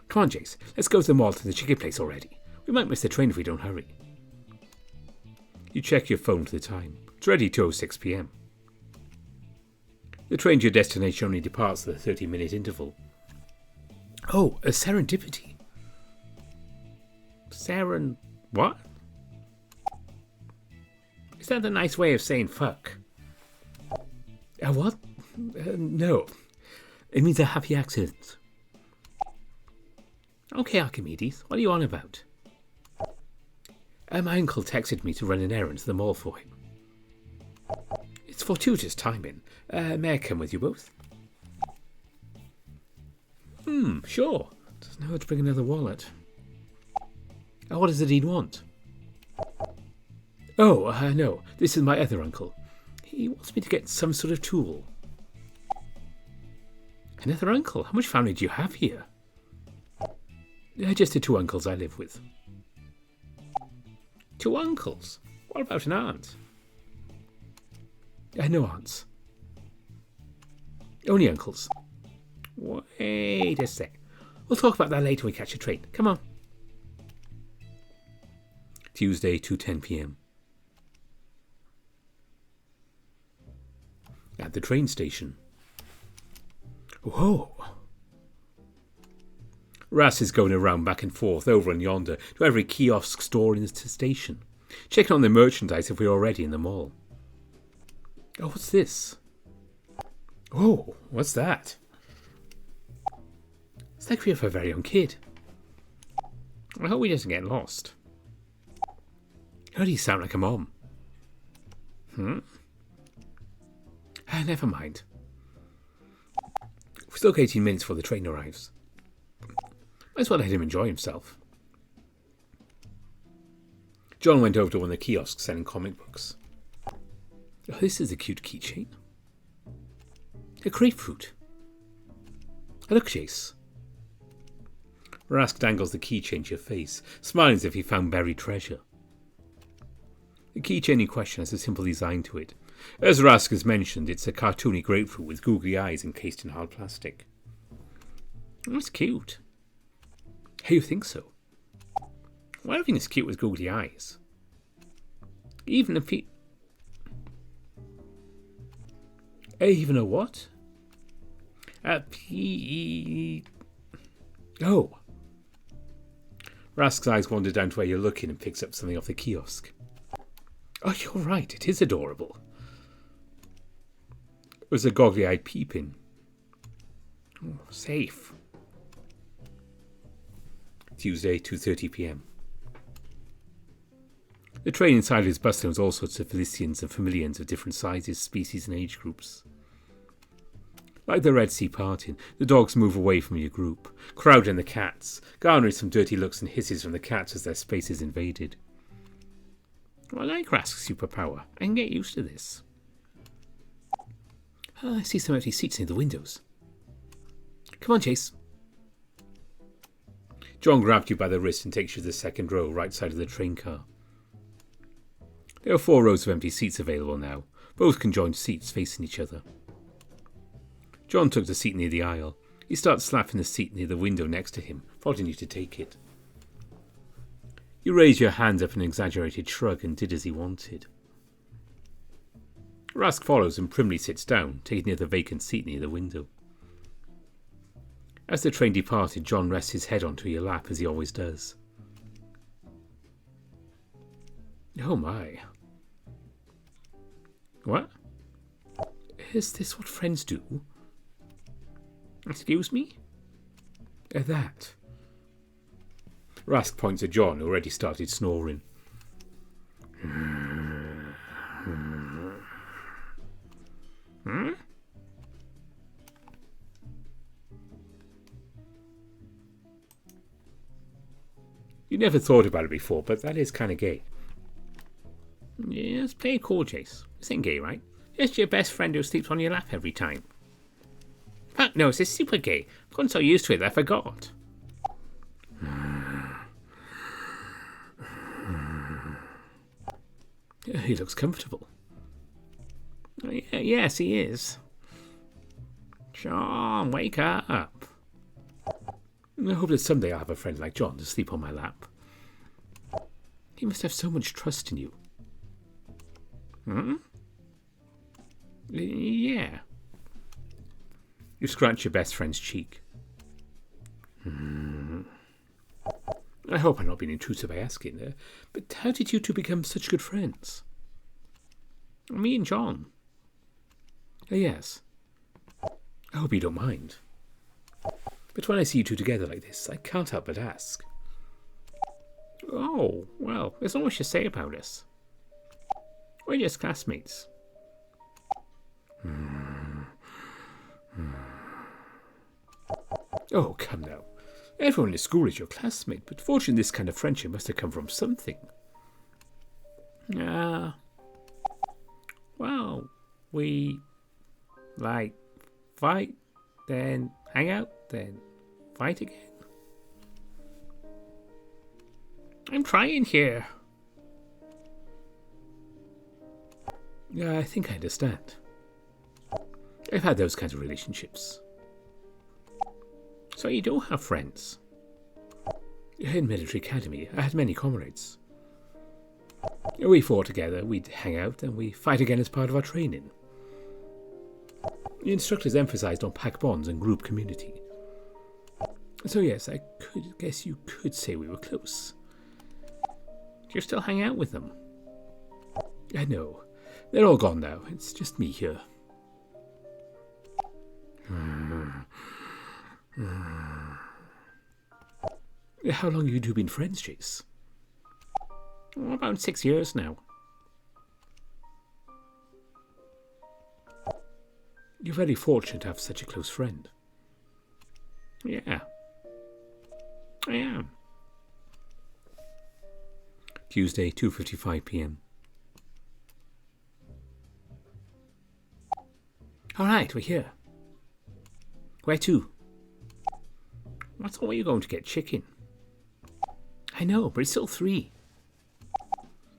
Come on, Jace, let's go to the mall to the chicken place already. We might miss the train if we don't hurry. You check your phone for the time. It's already 2:06 p.m. The train to your destination only departs at a 30-minute interval. Oh, a serendipity. What? Is that a nice way of saying fuck? What? No. It means a happy accident. Okay, Archimedes, what are you on about? My uncle texted me to run an errand to the mall for him. It's fortuitous timing. May I come with you both? Sure. Doesn't hurt to bring another wallet. What does the dean want? Oh, no. This is my other uncle. He wants me to get some sort of tool. Another uncle? How much family do you have here? Just the two uncles I live with. Two uncles? What about an aunt? No aunts. Only uncles. Wait a sec. We'll talk about that later when we catch a train. Come on. Tuesday, 2:10 p.m. At the train station. Whoa. Rask is going around back and forth over and yonder to every kiosk store in the station, checking on the merchandise if we're already in the mall. Oh, what's this? Oh, what's that? It's like we have a very young kid. I hope he doesn't get lost. How do you sound like a mom? Never mind. We've still got 18 minutes before the train arrives. Might as well let him enjoy himself. John went over to one of the kiosks selling comic books. Oh, this is a cute keychain. A grapefruit. Look, Chase. Rask dangles the keychain to your face, smiling as if he found buried treasure. The keychain in question has a simple design to it. As Rask has mentioned, it's a cartoony grapefruit with googly eyes encased in hard plastic. That's cute. How you think so? Well, everything is cute with googly eyes. Even if he... Even a what? Oh. Rask's eyes wander down to where you're looking and picks up something off the kiosk. Oh, you're right. It is adorable. It was a goggly-eyed peeping. Oh, safe. Tuesday, 2:30 p.m. The train inside is bustling with all sorts of Felicians and Familians of different sizes, species and age groups. Like the Red Sea parting, the dogs move away from your group, crowding the cats, garnering some dirty looks and hisses from the cats as their space is invaded. I like Rask's superpower. I can get used to this. I see some empty seats near the windows. Come on, Chase. John grabbed you by the wrist and takes you to the second row, right side of the train car. There are 4 rows of empty seats available now, both conjoined seats facing each other. John took the seat near the aisle. He started slapping the seat near the window next to him, prodding you to take it. You raised your hands up in an exaggerated shrug and did as he wanted. Rask follows and primly sits down, taking near the vacant seat near the window. As the train departed, John rests his head onto your lap as he always does. Oh my. What? Is this what friends do? Excuse me? That. Rask points at John, who already started snoring. You never thought about it before, but that is kind of gay. Yes, play it cool, Chase. This ain't gay, right? Just your best friend who sleeps on your lap every time. Fuck no, it's super gay. I've gotten so used to it that I forgot. He looks comfortable. Yes, he is. John, wake up. I hope that someday I'll have a friend like John to sleep on my lap. He must have so much trust in you. Hmm? Yeah. You scratch your best friend's cheek. I hope I'm not being intrusive by asking there, but how did you two become such good friends? Me and John. Yes. I hope you don't mind. But when I see you two together like this, I can't help but ask. Oh, well, there's not much to say about us. We're just classmates. Oh, come now. Everyone in school is your classmate, but fortunately this kind of friendship must have come from something. Well, we, fight, then hang out, then fight again. I'm trying here. Yeah, I think I understand. I've had those kinds of relationships. So you don't have friends? In military academy, I had many comrades. We fought together, we'd hang out, and we fight again as part of our training. The instructors emphasized on pack bonds and group community. So yes, I guess you could say we were close. Do you still hang out with them? I know. They're all gone now. It's just me here. How long have you two been friends, Chase? About 6 years now. You're very fortunate to have such a close friend. Yeah, I am. Tuesday, 2:55 p.m. All right, we're here. Where to? I thought we were going to get chicken. I know, but it's still 3.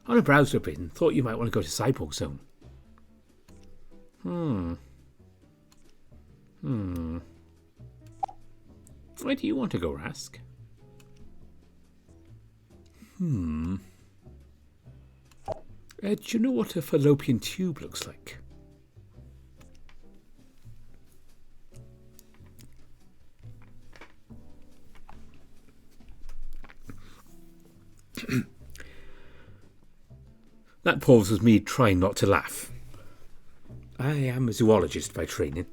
On a browser bit and thought you might want to go to Cyborg Zone. Where do you want to go, Rask? Do you know what a fallopian tube looks like? That pause was me trying not to laugh. I am a zoologist by training.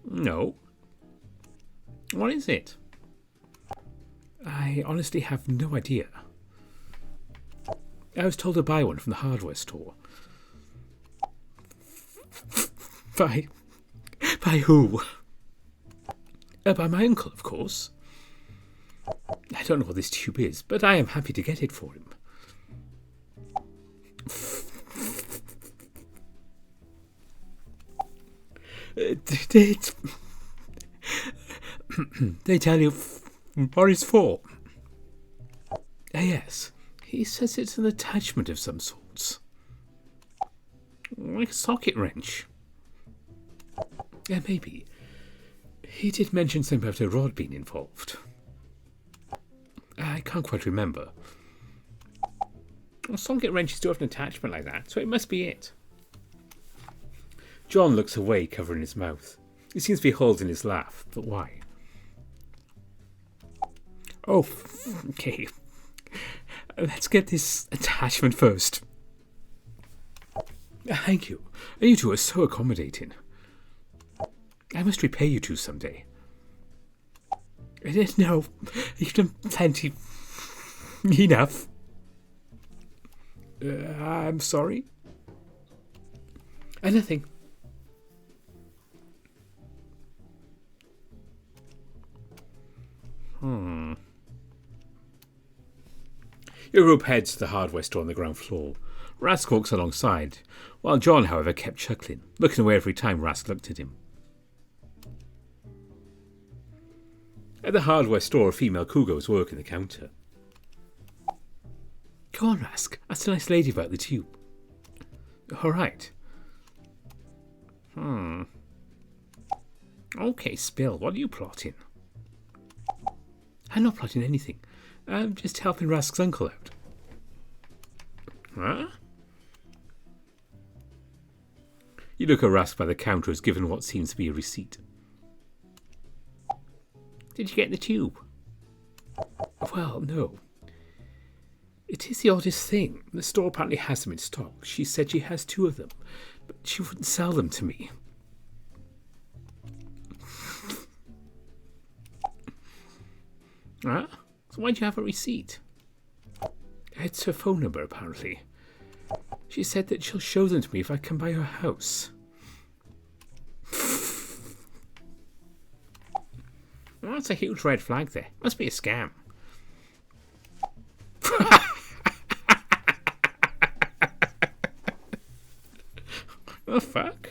No. What is it? I honestly have no idea. I was told to buy one from the hardware store. By who? By my uncle, of course. I don't know what this tube is, but I am happy to get it for him. They tell you what it's for? Yes. He says it's an attachment of some sorts. Like a socket wrench. Yeah, maybe. He did mention something about a rod being involved. I can't quite remember. Well, socket wrenches do have an attachment like that, so it must be it. John looks away, covering his mouth. He seems to be holding his laugh, but why? Oh, okay. Let's get this attachment first. Thank you. You two are so accommodating. I must repay you two someday. No, you've done plenty. Enough. I'm sorry. Nothing. Your group heads to the hardware store on the ground floor. Rask walks alongside, while John, however, kept chuckling, looking away every time Rask looked at him. At the hardware store, a female cougar was working the counter. Go on, Rask. Ask a nice lady about the tube. All right. Okay, Spill, what are you plotting? I'm not plotting anything. I'm just helping Rask's uncle out. Huh? You look at Rask by the counter as given what seems to be a receipt. Did you get the tube? Well, no. It is the oddest thing. The store apparently has them in stock. She said she has 2 of them, but she wouldn't sell them to me. Huh? So why do you have a receipt? It's her phone number, apparently. She said that she'll show them to me if I come by her house. Well, that's a huge red flag there. Must be a scam. The fuck?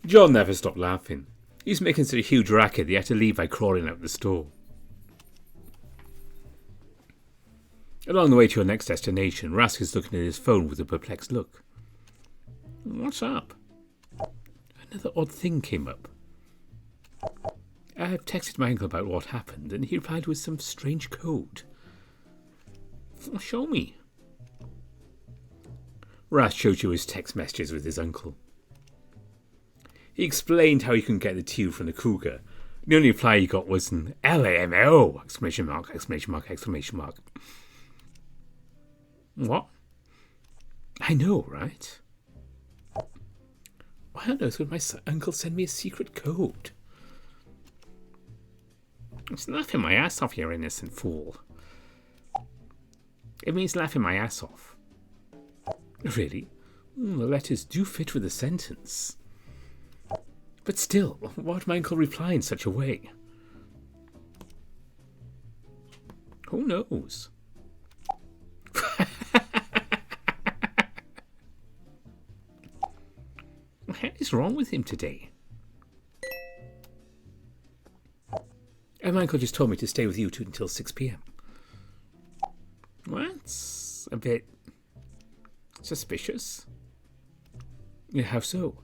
John never stopped laughing. He was making such a huge racket that he had to leave by crawling out the store. Along the way to your next destination, Rask is looking at his phone with a perplexed look. What's up? Another odd thing came up. I've texted my uncle about what happened, and he replied with some strange code. Well, show me. Rask showed you his text messages with his uncle. He explained how he couldn't get the tube from the cougar. The only reply he got was an LAMO! Exclamation mark, exclamation mark, exclamation mark. What? I know, right? Why on earth would my uncle send me a secret code? It's laughing my ass off, you innocent fool. It means laughing my ass off. Really? The letters do fit with the sentence. But still, why would my uncle reply in such a way? Who knows? What is wrong with him today? And my uncle just told me to stay with you two until 6 p.m. Well, that's a bit suspicious. Yeah, how so?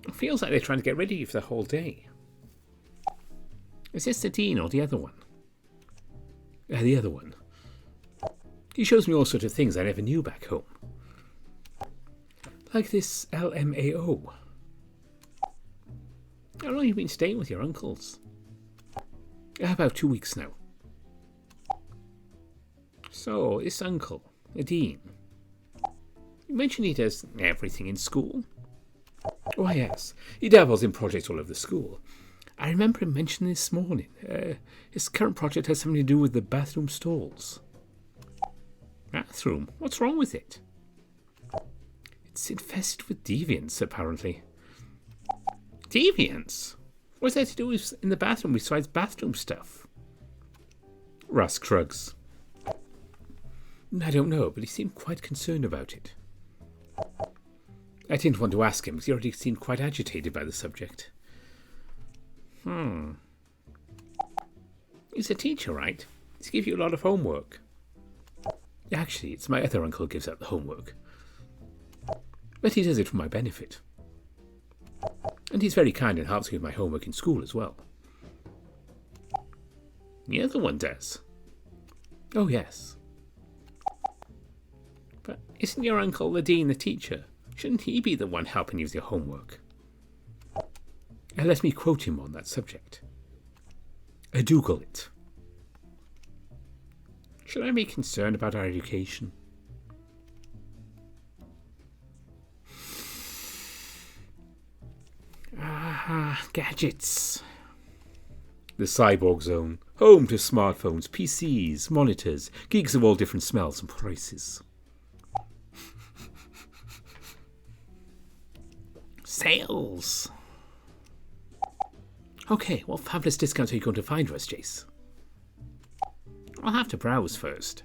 It feels like they're trying to get rid of you for the whole day. Is this the dean or the other one? The other one. He shows me all sorts of things I never knew back home. Like this LMAO. How long have you been staying with your uncles? About 2 weeks now. So, this uncle, the dean. You mentioned he does everything in school? Why, yes. He dabbles in projects all over the school. I remember him mentioning this morning. His current project has something to do with the bathroom stalls. Bathroom? What's wrong with it? It's infested with deviants, apparently. Deviants? What's that to do with in the bathroom besides bathroom stuff? Rask shrugs. I don't know, but he seemed quite concerned about it. I didn't want to ask him because he already seemed quite agitated by the subject. He's a teacher, right? Does he give you a lot of homework? Actually, it's my other uncle who gives out the homework. But he does it for my benefit. And he's very kind and helps me with my homework in school as well. The other one does. Oh, yes. But isn't your uncle the dean the teacher? Shouldn't he be the one helping you with your homework? Let me quote him on that subject. Google it. Should I be concerned about our education? Gadgets. The cyborg zone. Home to smartphones, PCs, monitors, geeks of all different smells and prices. Sales. Okay, what fabulous discounts are you going to find for us, Jace? I'll have to browse first.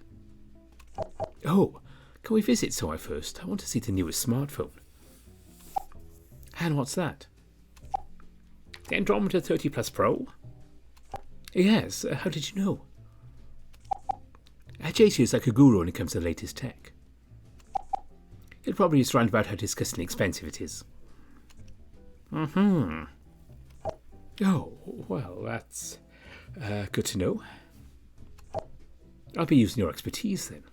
Oh, can we visit somewhere first? I want to see the newest smartphone. And what's that? The Andromeda 30 Plus Pro? Yes, how did you know? Jace is like a guru when it comes to the latest tech. It probably is round about how disgustingly expensive it is. Oh, well, that's good to know. I'll be using your expertise then.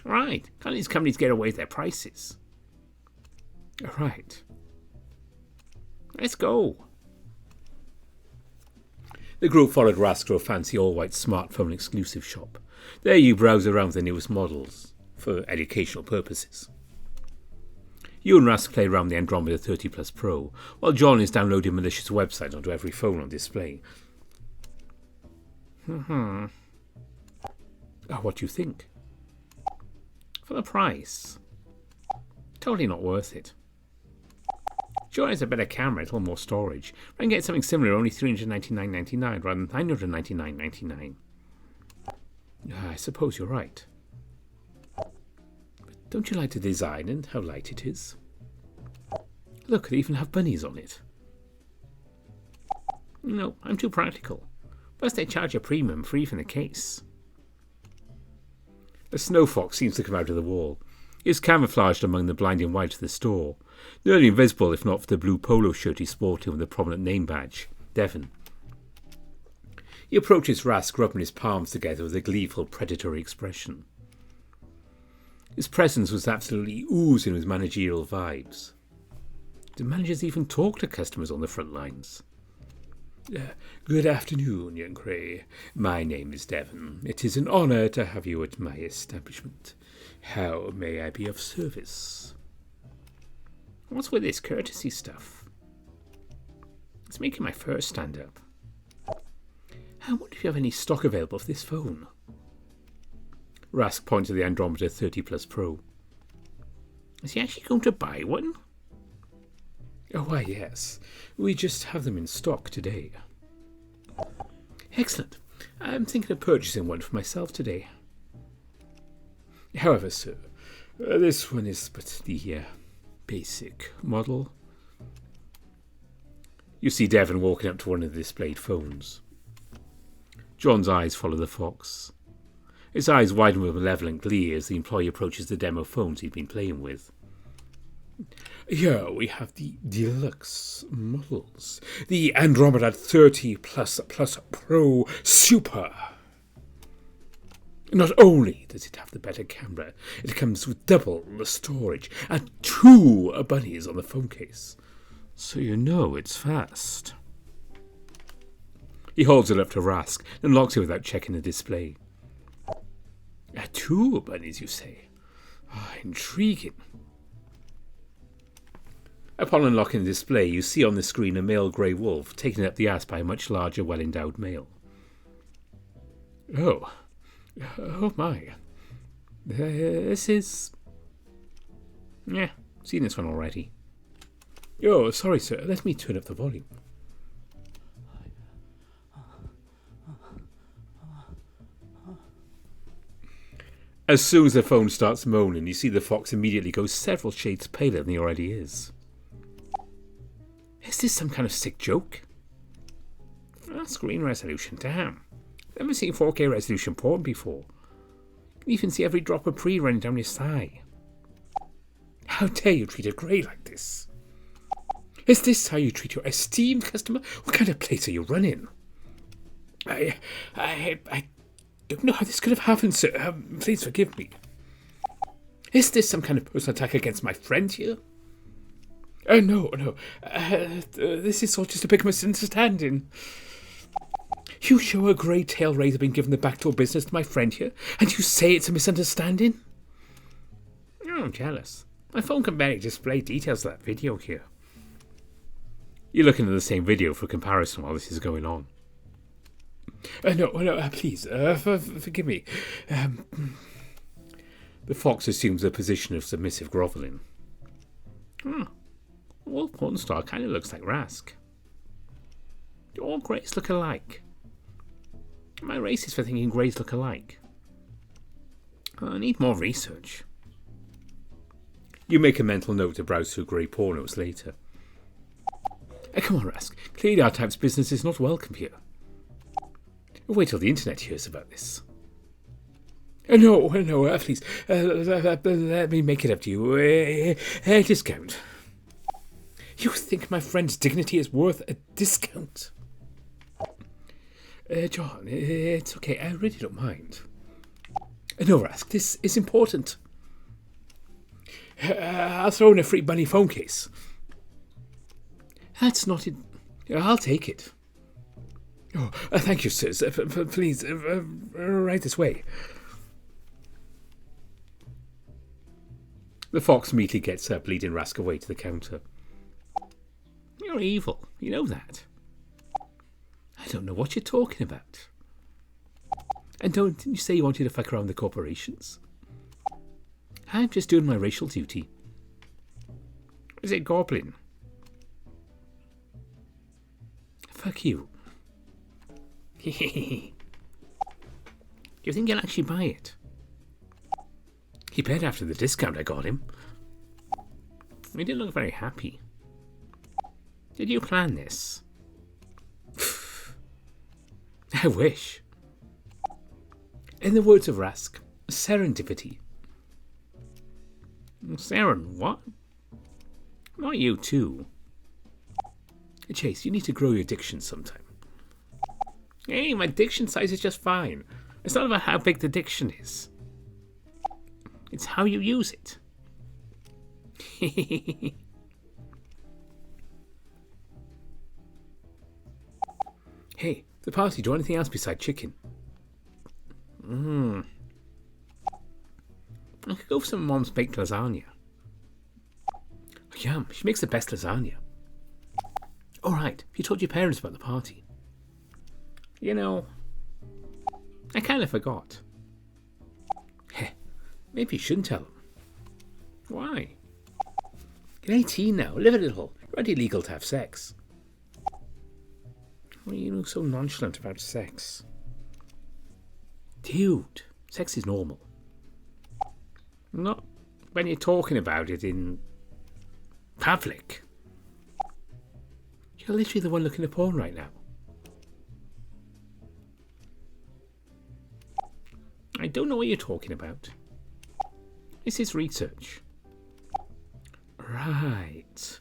Right, can't these companies get away with their prices? Right. Let's go. The group followed Rask to a fancy all-white smartphone exclusive shop. There you browse around the newest models, for educational purposes. You and Rask play around the Andromeda 30 Plus Pro, while John is downloading malicious websites onto every phone on display. Oh, what do you think? For the price, totally not worth it. Sure, it's a better camera, a little more storage. I can get something similar, only $399.99 rather than $999.99. I suppose you're right. But don't you like the design and how light it is? Look, they even have bunnies on it. No, I'm too practical. Plus they charge a premium free from the case. A snow fox seems to come out of the wall. He is camouflaged among the blinding white of the store, nearly invisible if not for the blue polo shirt he's sporting with a prominent name badge, Devon. He approaches Rask, rubbing his palms together with a gleeful, predatory expression. His presence was absolutely oozing with managerial vibes. Do managers even talk to customers on the front lines? Good afternoon, young Cray. My name is Devon. It is an honour to have you at my establishment. How may I be of service? What's with this courtesy stuff? It's making my fur stand up. I wonder if you have any stock available for this phone. Rask points to the Andromeda 30 Plus Pro. Is he actually going to buy one? Oh, why, yes. We just have them in stock today. Excellent. I'm thinking of purchasing one for myself today. However, sir, this one is but the basic model. You see Devon walking up to one of the displayed phones. John's eyes follow the fox. His eyes widen with malevolent glee as the employee approaches the demo phones he'd been playing with. Here we have the deluxe models. The Andromeda 30 Plus Pro Super. Not only does it have the better camera, it comes with double the storage and 2 bunnies on the phone case. So you know it's fast. He holds it up to Rask and locks it without checking the display. 2 bunnies, you say? Intriguing. Upon unlocking the display, you see on the screen a male grey wolf taken up the ass by a much larger, well-endowed male. Oh my. This is... Yeah, seen this one already. Oh, sorry, sir. Let me turn up the volume. As soon as the phone starts moaning, you see the fox immediately goes several shades paler than he already is. Is this some kind of sick joke? Screen resolution, damn. Never seen 4K resolution porn before. You can even see every drop of pre running down his thigh. How dare you treat a grey like this? Is this how you treat your esteemed customer? What kind of place are you running? I don't know how this could have happened, sir. Please forgive me. Is this some kind of personal attack against my friend here? No. This is all just a big misunderstanding. You show a grey tail razor being given the backdoor business to my friend here, and you say it's a misunderstanding? Oh, I'm jealous. My phone can barely display details of that video here. You're looking at the same video for comparison while this is going on. No, please, forgive me. The fox assumes a position of submissive grovelling. Wolf porn star kind of looks like Rask. Do all greys look alike? Am I racist for thinking greys look alike? I need more research. You make a mental note to browse through grey pornos later. Come on, Rask. Clearly our type's business is not welcome here. Wait till the internet hears about this. No, please. Let me make it up to you. A discount. You think my friend's dignity is worth a discount? John, it's okay. I really don't mind. No, Rask, this is important. I'll throw in a free bunny phone case. That's not it. I'll take it. Oh, thank you, sirs. Please, right this way. The fox meekly gets up, leading Rask away to the counter. You're evil. You know that. I don't know what you're talking about. And didn't you say you wanted to fuck around the corporations? I'm just doing my racial duty. Is it goblin? Fuck you. Do you think he'll actually buy it? He paid after the discount I got him. He didn't look very happy. Did you plan this? I wish. In the words of Rask, serendipity. Seren, what? Not you too. Chase, you need to grow your diction sometime. Hey, my diction size is just fine. It's not about how big the diction is. It's how you use it. Hey, the party, do anything else besides chicken? I could go for some Mom's baked lasagna. Yum, she makes the best lasagna. Alright, you told your parents about the party. You know, I kind of forgot. Heh, maybe you shouldn't tell them. Why? You're 18 now, live a little. You're already legal to have sex. Why are you so nonchalant about sex? Dude, sex is normal. Not when you're talking about it in public. You're literally the one looking at porn right now. I don't know what you're talking about. This is research. Right.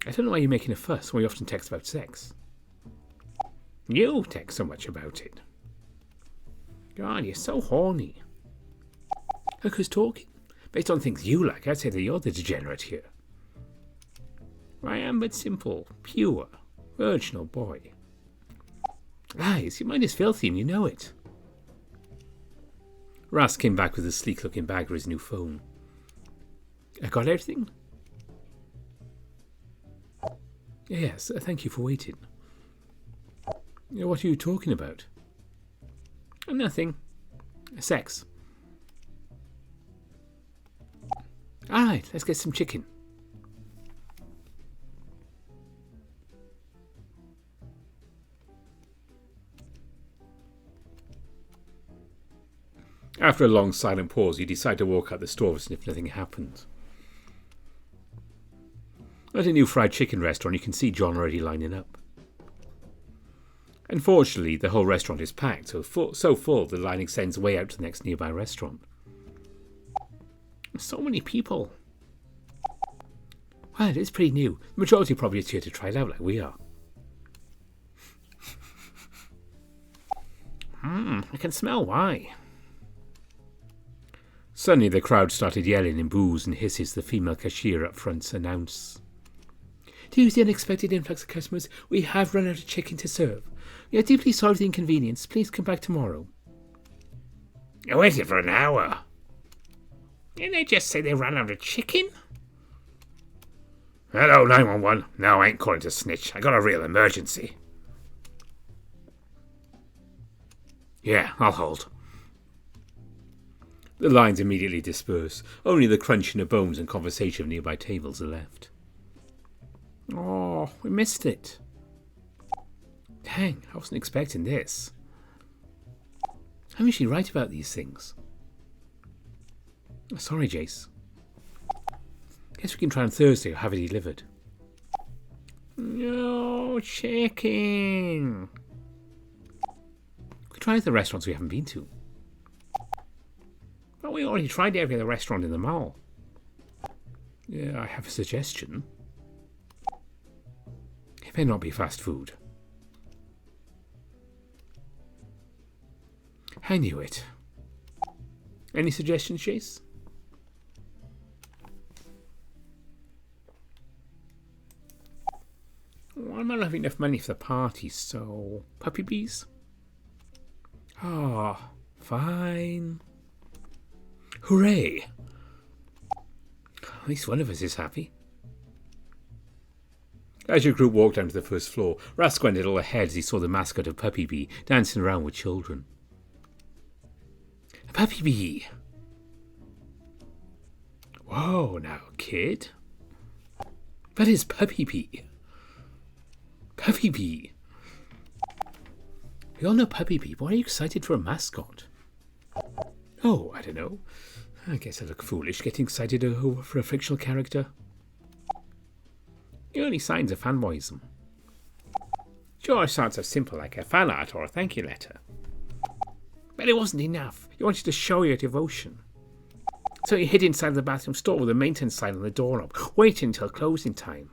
I don't know why you're making a fuss when we often text about sex. You text so much about it. God, you're so horny. Because talking, based on things you like, I'd say that you're the degenerate here. I am but simple, pure, virginal boy. Lies, your mind is filthy and you know it. Rask came back with a sleek-looking bag for his new phone. I got everything? Yes, thank you for waiting. What are you talking about? Nothing. Sex. Alright, let's get some chicken. After a long silent pause, you decide to walk out the store as if nothing happened. At a new fried chicken restaurant, you can see John already lining up. Unfortunately, the whole restaurant is packed, so full the line extends way out to the next nearby restaurant. So many people. Well, it is pretty new. The majority probably is here to try it out like we are. I can smell why. Suddenly the crowd started yelling in boos and hisses. The female cashier up front announced, "Due to the unexpected influx of customers, we have run out of chicken to serve. We are deeply sorry for the inconvenience. Please come back tomorrow." I waited for an hour. Didn't they just say they ran out of chicken? Hello, 911. No, I ain't calling to snitch. I got a real emergency. Yeah, I'll hold. The lines immediately disperse. Only the crunching of bones and conversation of nearby tables are left. Oh, we missed it. Dang, I wasn't expecting this. I'm usually right about these things. Sorry, Jace. Guess we can try on Thursday or have it delivered. No, chicken. We try the restaurants we haven't been to. We already tried every other restaurant in the mall. Yeah, I have a suggestion. It may not be fast food. I knew it. Any suggestions, Chase? Well, I might not have enough money for the party, so... Puppy bees? Ah, fine. Hooray! At least one of us is happy. As your group walked down to the first floor, Rask went a little ahead as he saw the mascot of Puppy Bee dancing around with children. Puppy Bee! Whoa, now, kid. That is Puppy Bee. Puppy Bee. We all know Puppy Bee, but why are you excited for a mascot? Oh, I don't know. I guess I look foolish getting excited for a fictional character. The only signs of fanboyism. Sure, sounds so simple like a fan art or a thank you letter. But it wasn't enough. You wanted to show your devotion. So you hid inside the bathroom store with a maintenance sign on the doorknob, waiting until closing time.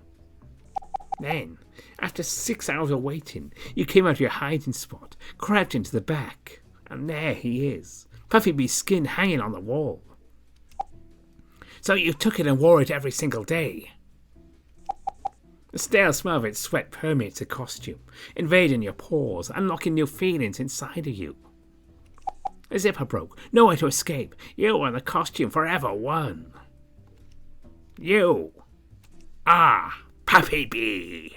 Then, after 6 hours of waiting, you came out of your hiding spot, crept into the back, and there he is, Puffy Bee's skin hanging on the wall. So you took it and wore it every single day. The stale smell of its sweat permeates the costume, invading your pores, unlocking new feelings inside of you. The zipper broke, nowhere to escape. You are the costume forever one. You are Puffy Bee.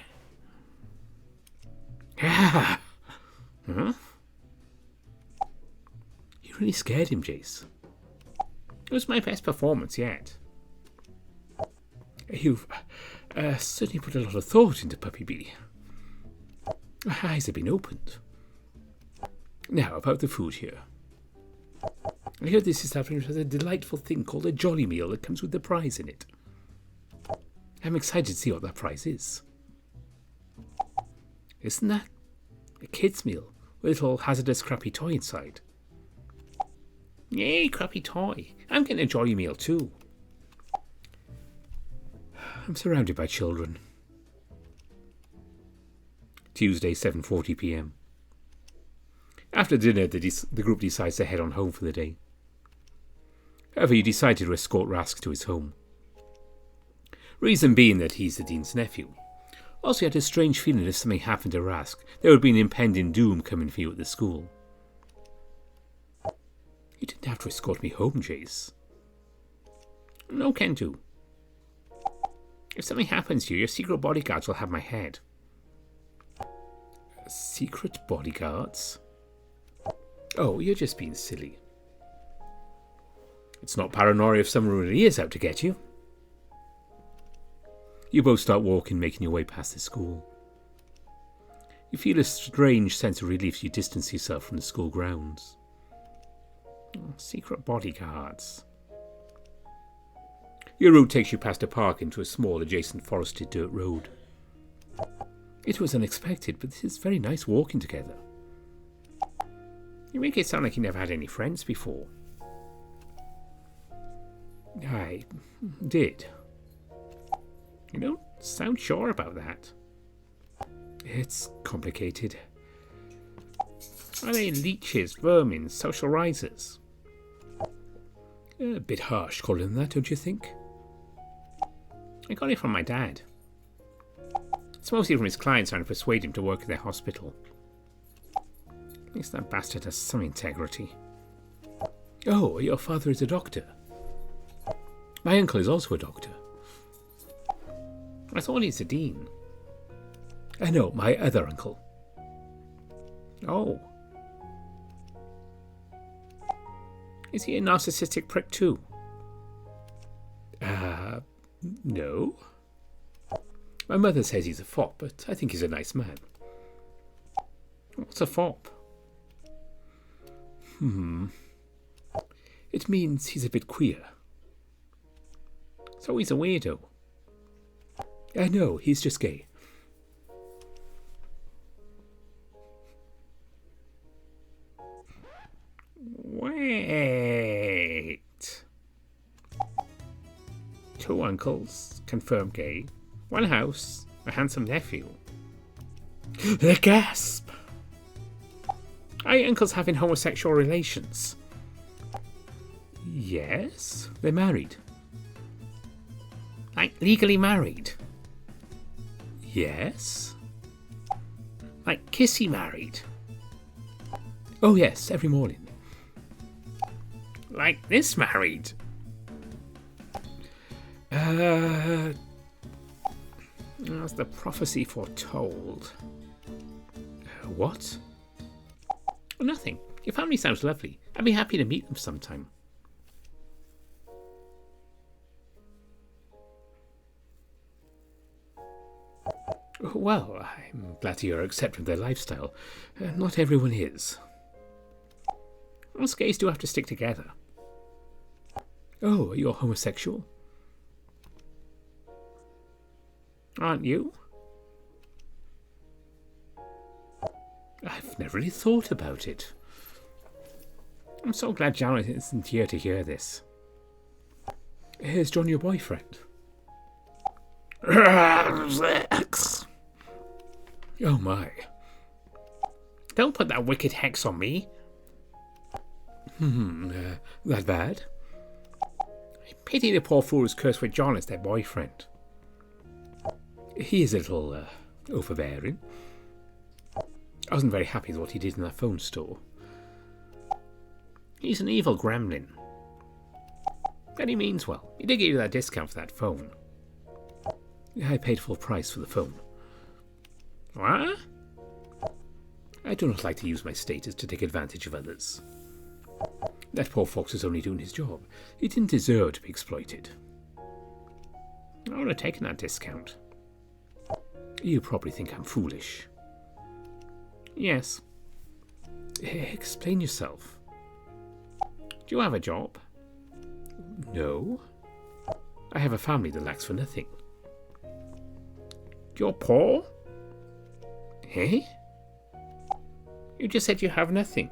Huh? You really scared him, Jace. It was my best performance yet. You've certainly put a lot of thought into Puppy Bee. My eyes have been opened. Now, about the food here. I heard this establishment has a delightful thing called a jolly meal that comes with the prize in it. I'm excited to see what that prize is. Isn't that a kid's meal with a little hazardous crappy toy inside? Yay, crappy toy. I'm getting a jolly meal too. I'm surrounded by children. Tuesday, 7:40 p.m. After dinner, the group decides to head on home for the day. However, you decide to escort Rask to his home. Reason being that he's the Dean's nephew. Also, you had a strange feeling if something happened to Rask, there would be an impending doom coming for you at the school. You didn't have to escort me home, Jace. No can do. If something happens to you, your secret bodyguards will have my head. Secret bodyguards? Oh, you're just being silly. It's not paranoia if someone really is out to get you. You both start walking, making your way past the school. You feel a strange sense of relief as you distance yourself from the school grounds. Secret bodyguards. Your route takes you past a park into a small adjacent forested dirt road. It was unexpected, but this is very nice walking together. You make it sound like you never had any friends before. I did. You don't sound sure about that. It's complicated. Are they leeches, vermin, social risers? A bit harsh calling them that, don't you think? I got it from my dad. It's mostly from his clients trying to persuade him to work at their hospital. At least that bastard has some integrity. Oh, your father is a doctor. My uncle is also a doctor. I thought he's a dean. No, my other uncle. Oh. Is he a narcissistic prick too? No. My mother says he's a fop, but I think he's a nice man. What's a fop? It means he's a bit queer. So he's a weirdo. No, he's just gay. Wait. uncles, confirmed gay, one house, a handsome nephew. The gasp! Are your uncles having homosexual relations? Yes, they're married. Like legally married? Yes. Like kissy married? Oh yes, every morning. Like this married? As the prophecy foretold. What? Oh, nothing. Your family sounds lovely. I'd be happy to meet them sometime. Well, I'm glad you're accepting their lifestyle. Not everyone is. Us gays do have to stick together. Oh, you're homosexual? Aren't you? I've never really thought about it. I'm so glad Janet isn't here to hear this. Is John your boyfriend? Oh my. Don't put that wicked hex on me. That bad? I pity the poor fool who's cursed with John as their boyfriend. He is a little overbearing. I wasn't very happy with what he did in that phone store. He's an evil gremlin. But he means well. He did give you that discount for that phone. I paid full price for the phone. What? I do not like to use my status to take advantage of others. That poor fox was only doing his job. He didn't deserve to be exploited. I would have taken that discount. You probably think I'm foolish. Yes. Explain yourself. Do you have a job? No. I have a family that lacks for nothing. You're poor? Eh? You just said you have nothing.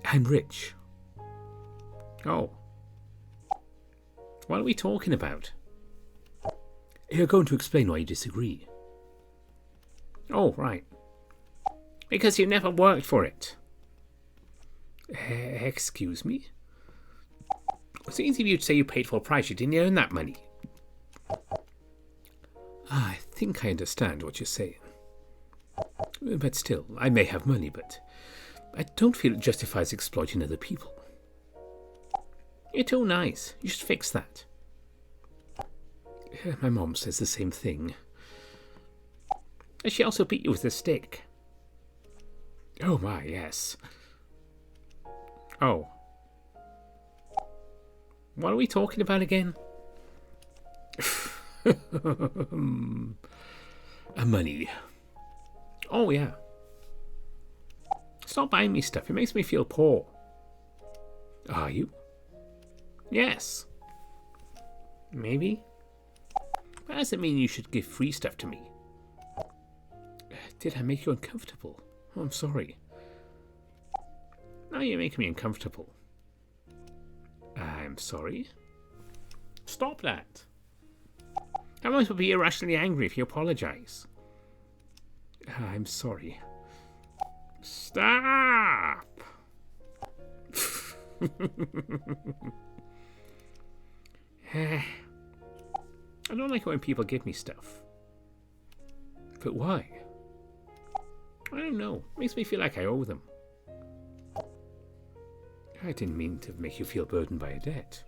I'm rich. Oh. What are we talking about? You're going to explain why you disagree. Oh, right. Because you never worked for it. Excuse me? It's easy of you to say you paid full price. You didn't earn that money. I think I understand what you're saying. But still, I may have money, but I don't feel it justifies exploiting other people. You're too nice. You should fix that. My mom says the same thing. She also beat you with a stick. Oh my, yes. Oh. What are we talking about again? Money. Oh yeah. Stop buying me stuff. It makes me feel poor. Are you? Yes. Maybe. That doesn't mean you should give free stuff to me. Did I make you uncomfortable? Oh, I'm sorry. Now you're making me uncomfortable. I'm sorry. Stop that. How am I supposed to be irrationally angry if you apologize? I'm sorry. Stop! I don't like it when people give me stuff. But why? I don't know. It makes me feel like I owe them. I didn't mean to make you feel burdened by a debt.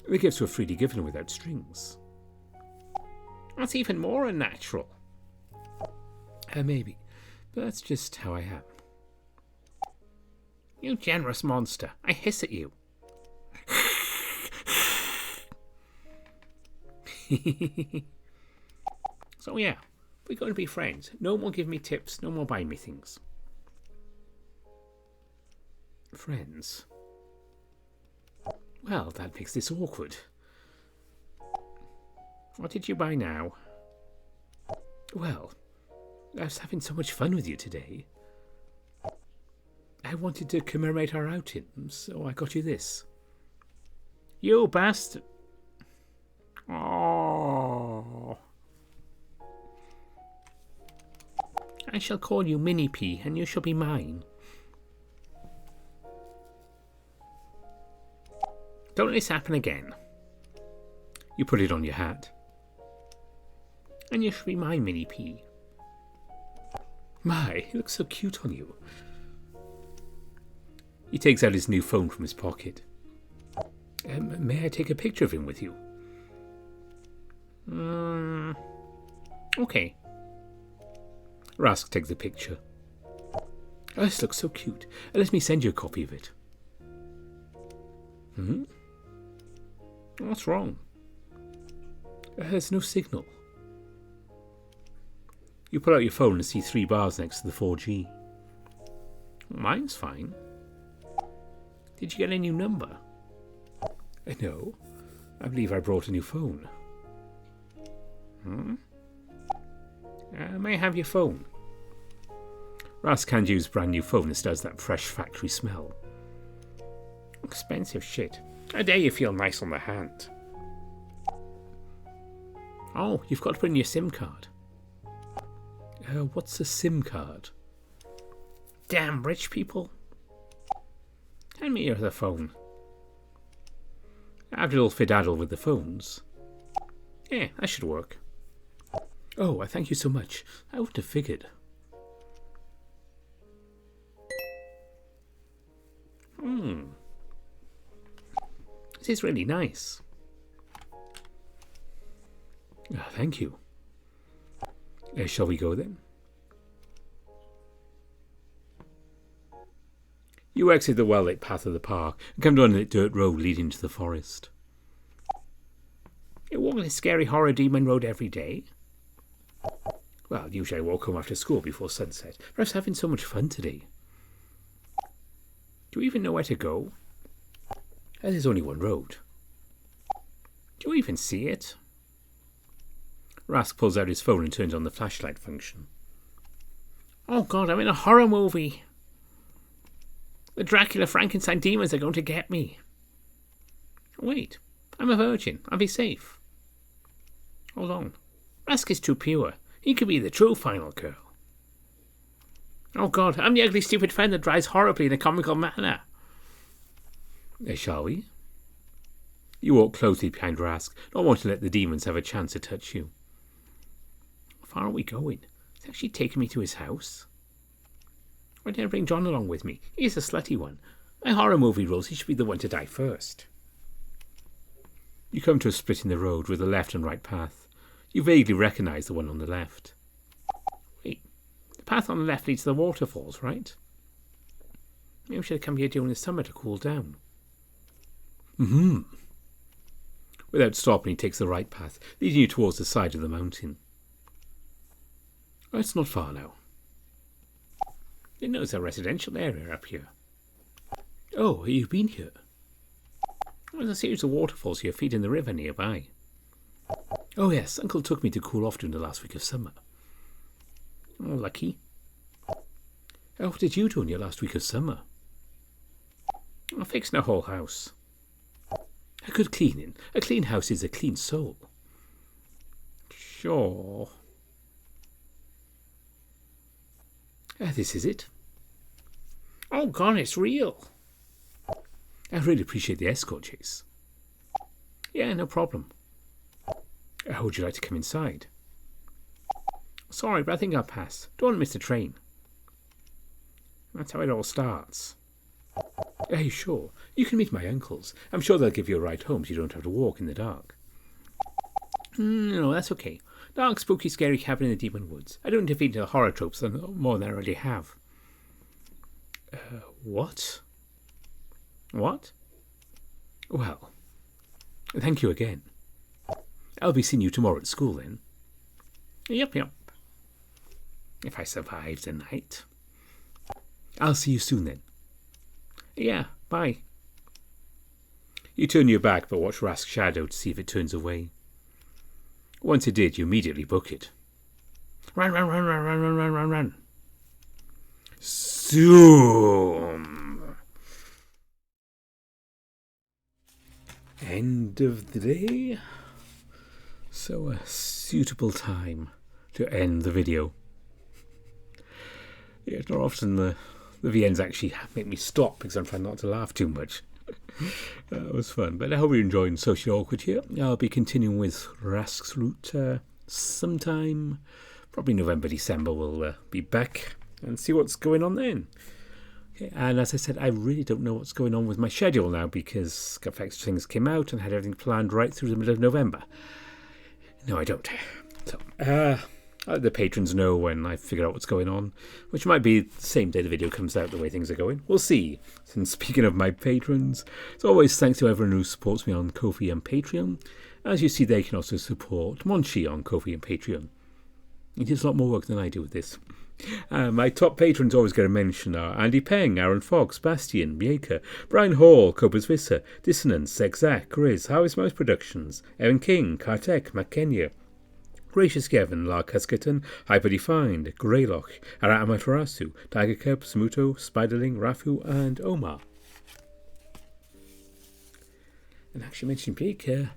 The gifts were freely given without strings. That's even more unnatural. Maybe. But that's just how I am. You generous monster. I hiss at you. So yeah, we're going to be friends. No more give me tips, no more buy me things. Friends? Well, that makes this awkward. What did you buy now? Well, I was having so much fun with you today. I wanted to commemorate our outing, so I got you this. You bastard. Oh. I shall call you Minnie P, and you shall be mine. Don't let this happen again. You put it on your hat. And you shall be my Minnie P. My, it looks so cute on you. He takes out his new phone from his pocket. May I take a picture of him with you? Okay. Rask takes the picture. Oh, this looks so cute. Let me send you a copy of it. What's wrong? There's no signal. You pull out your phone and see 3 bars next to the 4G. Mine's fine. Did you get a new number? No. I believe I brought a new phone. May I have your phone? Rask hands you his brand new phone and does that fresh factory smell. Expensive shit. How dare you feel nice on the hand? Oh, you've got to put in your SIM card. What's a SIM card? Damn rich people. Hand me your other phone. I have a little fiddle with the phones. Yeah, that should work. Oh, I thank you so much. I wouldn't have figured. This is really nice. Thank you. Shall we go then? You exit the well-lit path of the park and come down a dirt road leading to the forest. You walk this scary horror demon road every day? Well, usually I walk home after school before sunset, but I was having so much fun today. Do you even know where to go? There's only one road. Do you even see it? Rask pulls out his phone and turns on the flashlight function. Oh God, I'm in a horror movie. The Dracula Frankenstein demons are going to get me. Wait, I'm a virgin. I'll be safe. Hold on. Rask is too pure. He could be the true final girl. Oh God, I'm the ugly stupid friend that drives horribly in a comical manner. Shall we? You walk closely behind Rask, not wanting to let the demons have a chance to touch you. How far are we going? He's actually taking me to his house. Why didn't I bring John along with me? He's a slutty one. My horror movie rules he should be the one to die first. You come to a split in the road with a left and right path. You vaguely recognise the one on the left. Wait, the path on the left leads to the waterfalls, right? Maybe we should have come here during the summer to cool down. Without stopping, he takes the right path, leading you towards the side of the mountain. Oh, it's not far now. You know, it's a residential area up here. Oh, you've been here? There's a series of waterfalls here feeding the river nearby. Oh yes, Uncle took me to cool off during the last week of summer. Oh, lucky. What did you do in your last week of summer? I'm fixing a whole house. A good cleaning. A clean house is a clean soul. Sure. This is it. Oh God, it's real. I really appreciate the escort chase. Yeah, no problem. Would you like to come inside? Sorry, but I think I'll pass. Don't want to miss the train. That's how it all starts. Hey, sure. You can meet my uncles. I'm sure they'll give you a ride home so you don't have to walk in the dark. No, that's okay. Dark, spooky, scary cabin in the deep woods. I don't intervene into the horror tropes more than I already have. What? What? Well, thank you again. I'll be seeing you tomorrow at school then. Yep. If I survive the night. I'll see you soon then. Yeah, bye. You turn your back but watch Rask's shadow to see if it turns away. Once it did, you immediately book it. Run. Zoom. end of the day. So a suitable time to end the video. Yeah, it's not often the VNs actually make me stop because I'm trying not to laugh too much. That was fun. But I hope you're enjoying Socially Awkward here. I'll be continuing with Rask's route sometime. Probably November, December we'll be back and see what's going on then. Okay, and as I said, I really don't know what's going on with my schedule now because a couple of extra things came out and had everything planned right through the middle of November. No, I don't. So, I'll let the patrons know when I figure out what's going on, which might be the same day the video comes out, the way things are going. We'll see. And speaking of my patrons, as always, thanks to everyone who supports me on Ko-fi and Patreon. As you see, they can also support Monchi on Ko-fi and Patreon. He does a lot more work than I do with this. My top patrons always get a mention are Andy Peng, Aaron Fox, Bastian, Mieka, Brian Hall, Cobras Vissa, Dissonance, Zach, Riz, How is Mouse Productions, Evan King, Kartek, McKenya, Gracious Kevin, Lark Huskerton, Hyperdefined, Greylock, Ara Amaterasu, Tiger Cub, Smuto, Spiderling, Rafu, and Omar. And actually mentioned Mieka,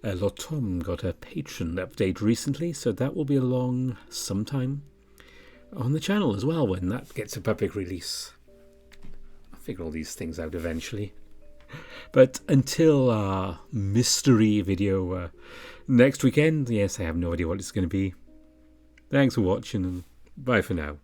Lotom got a patron update recently, so that will be along sometime on the channel as well when that gets a public release. I'll figure all these things out eventually. But until our mystery video next weekend, yes, I have no idea what it's going to be. Thanks for watching and bye for now.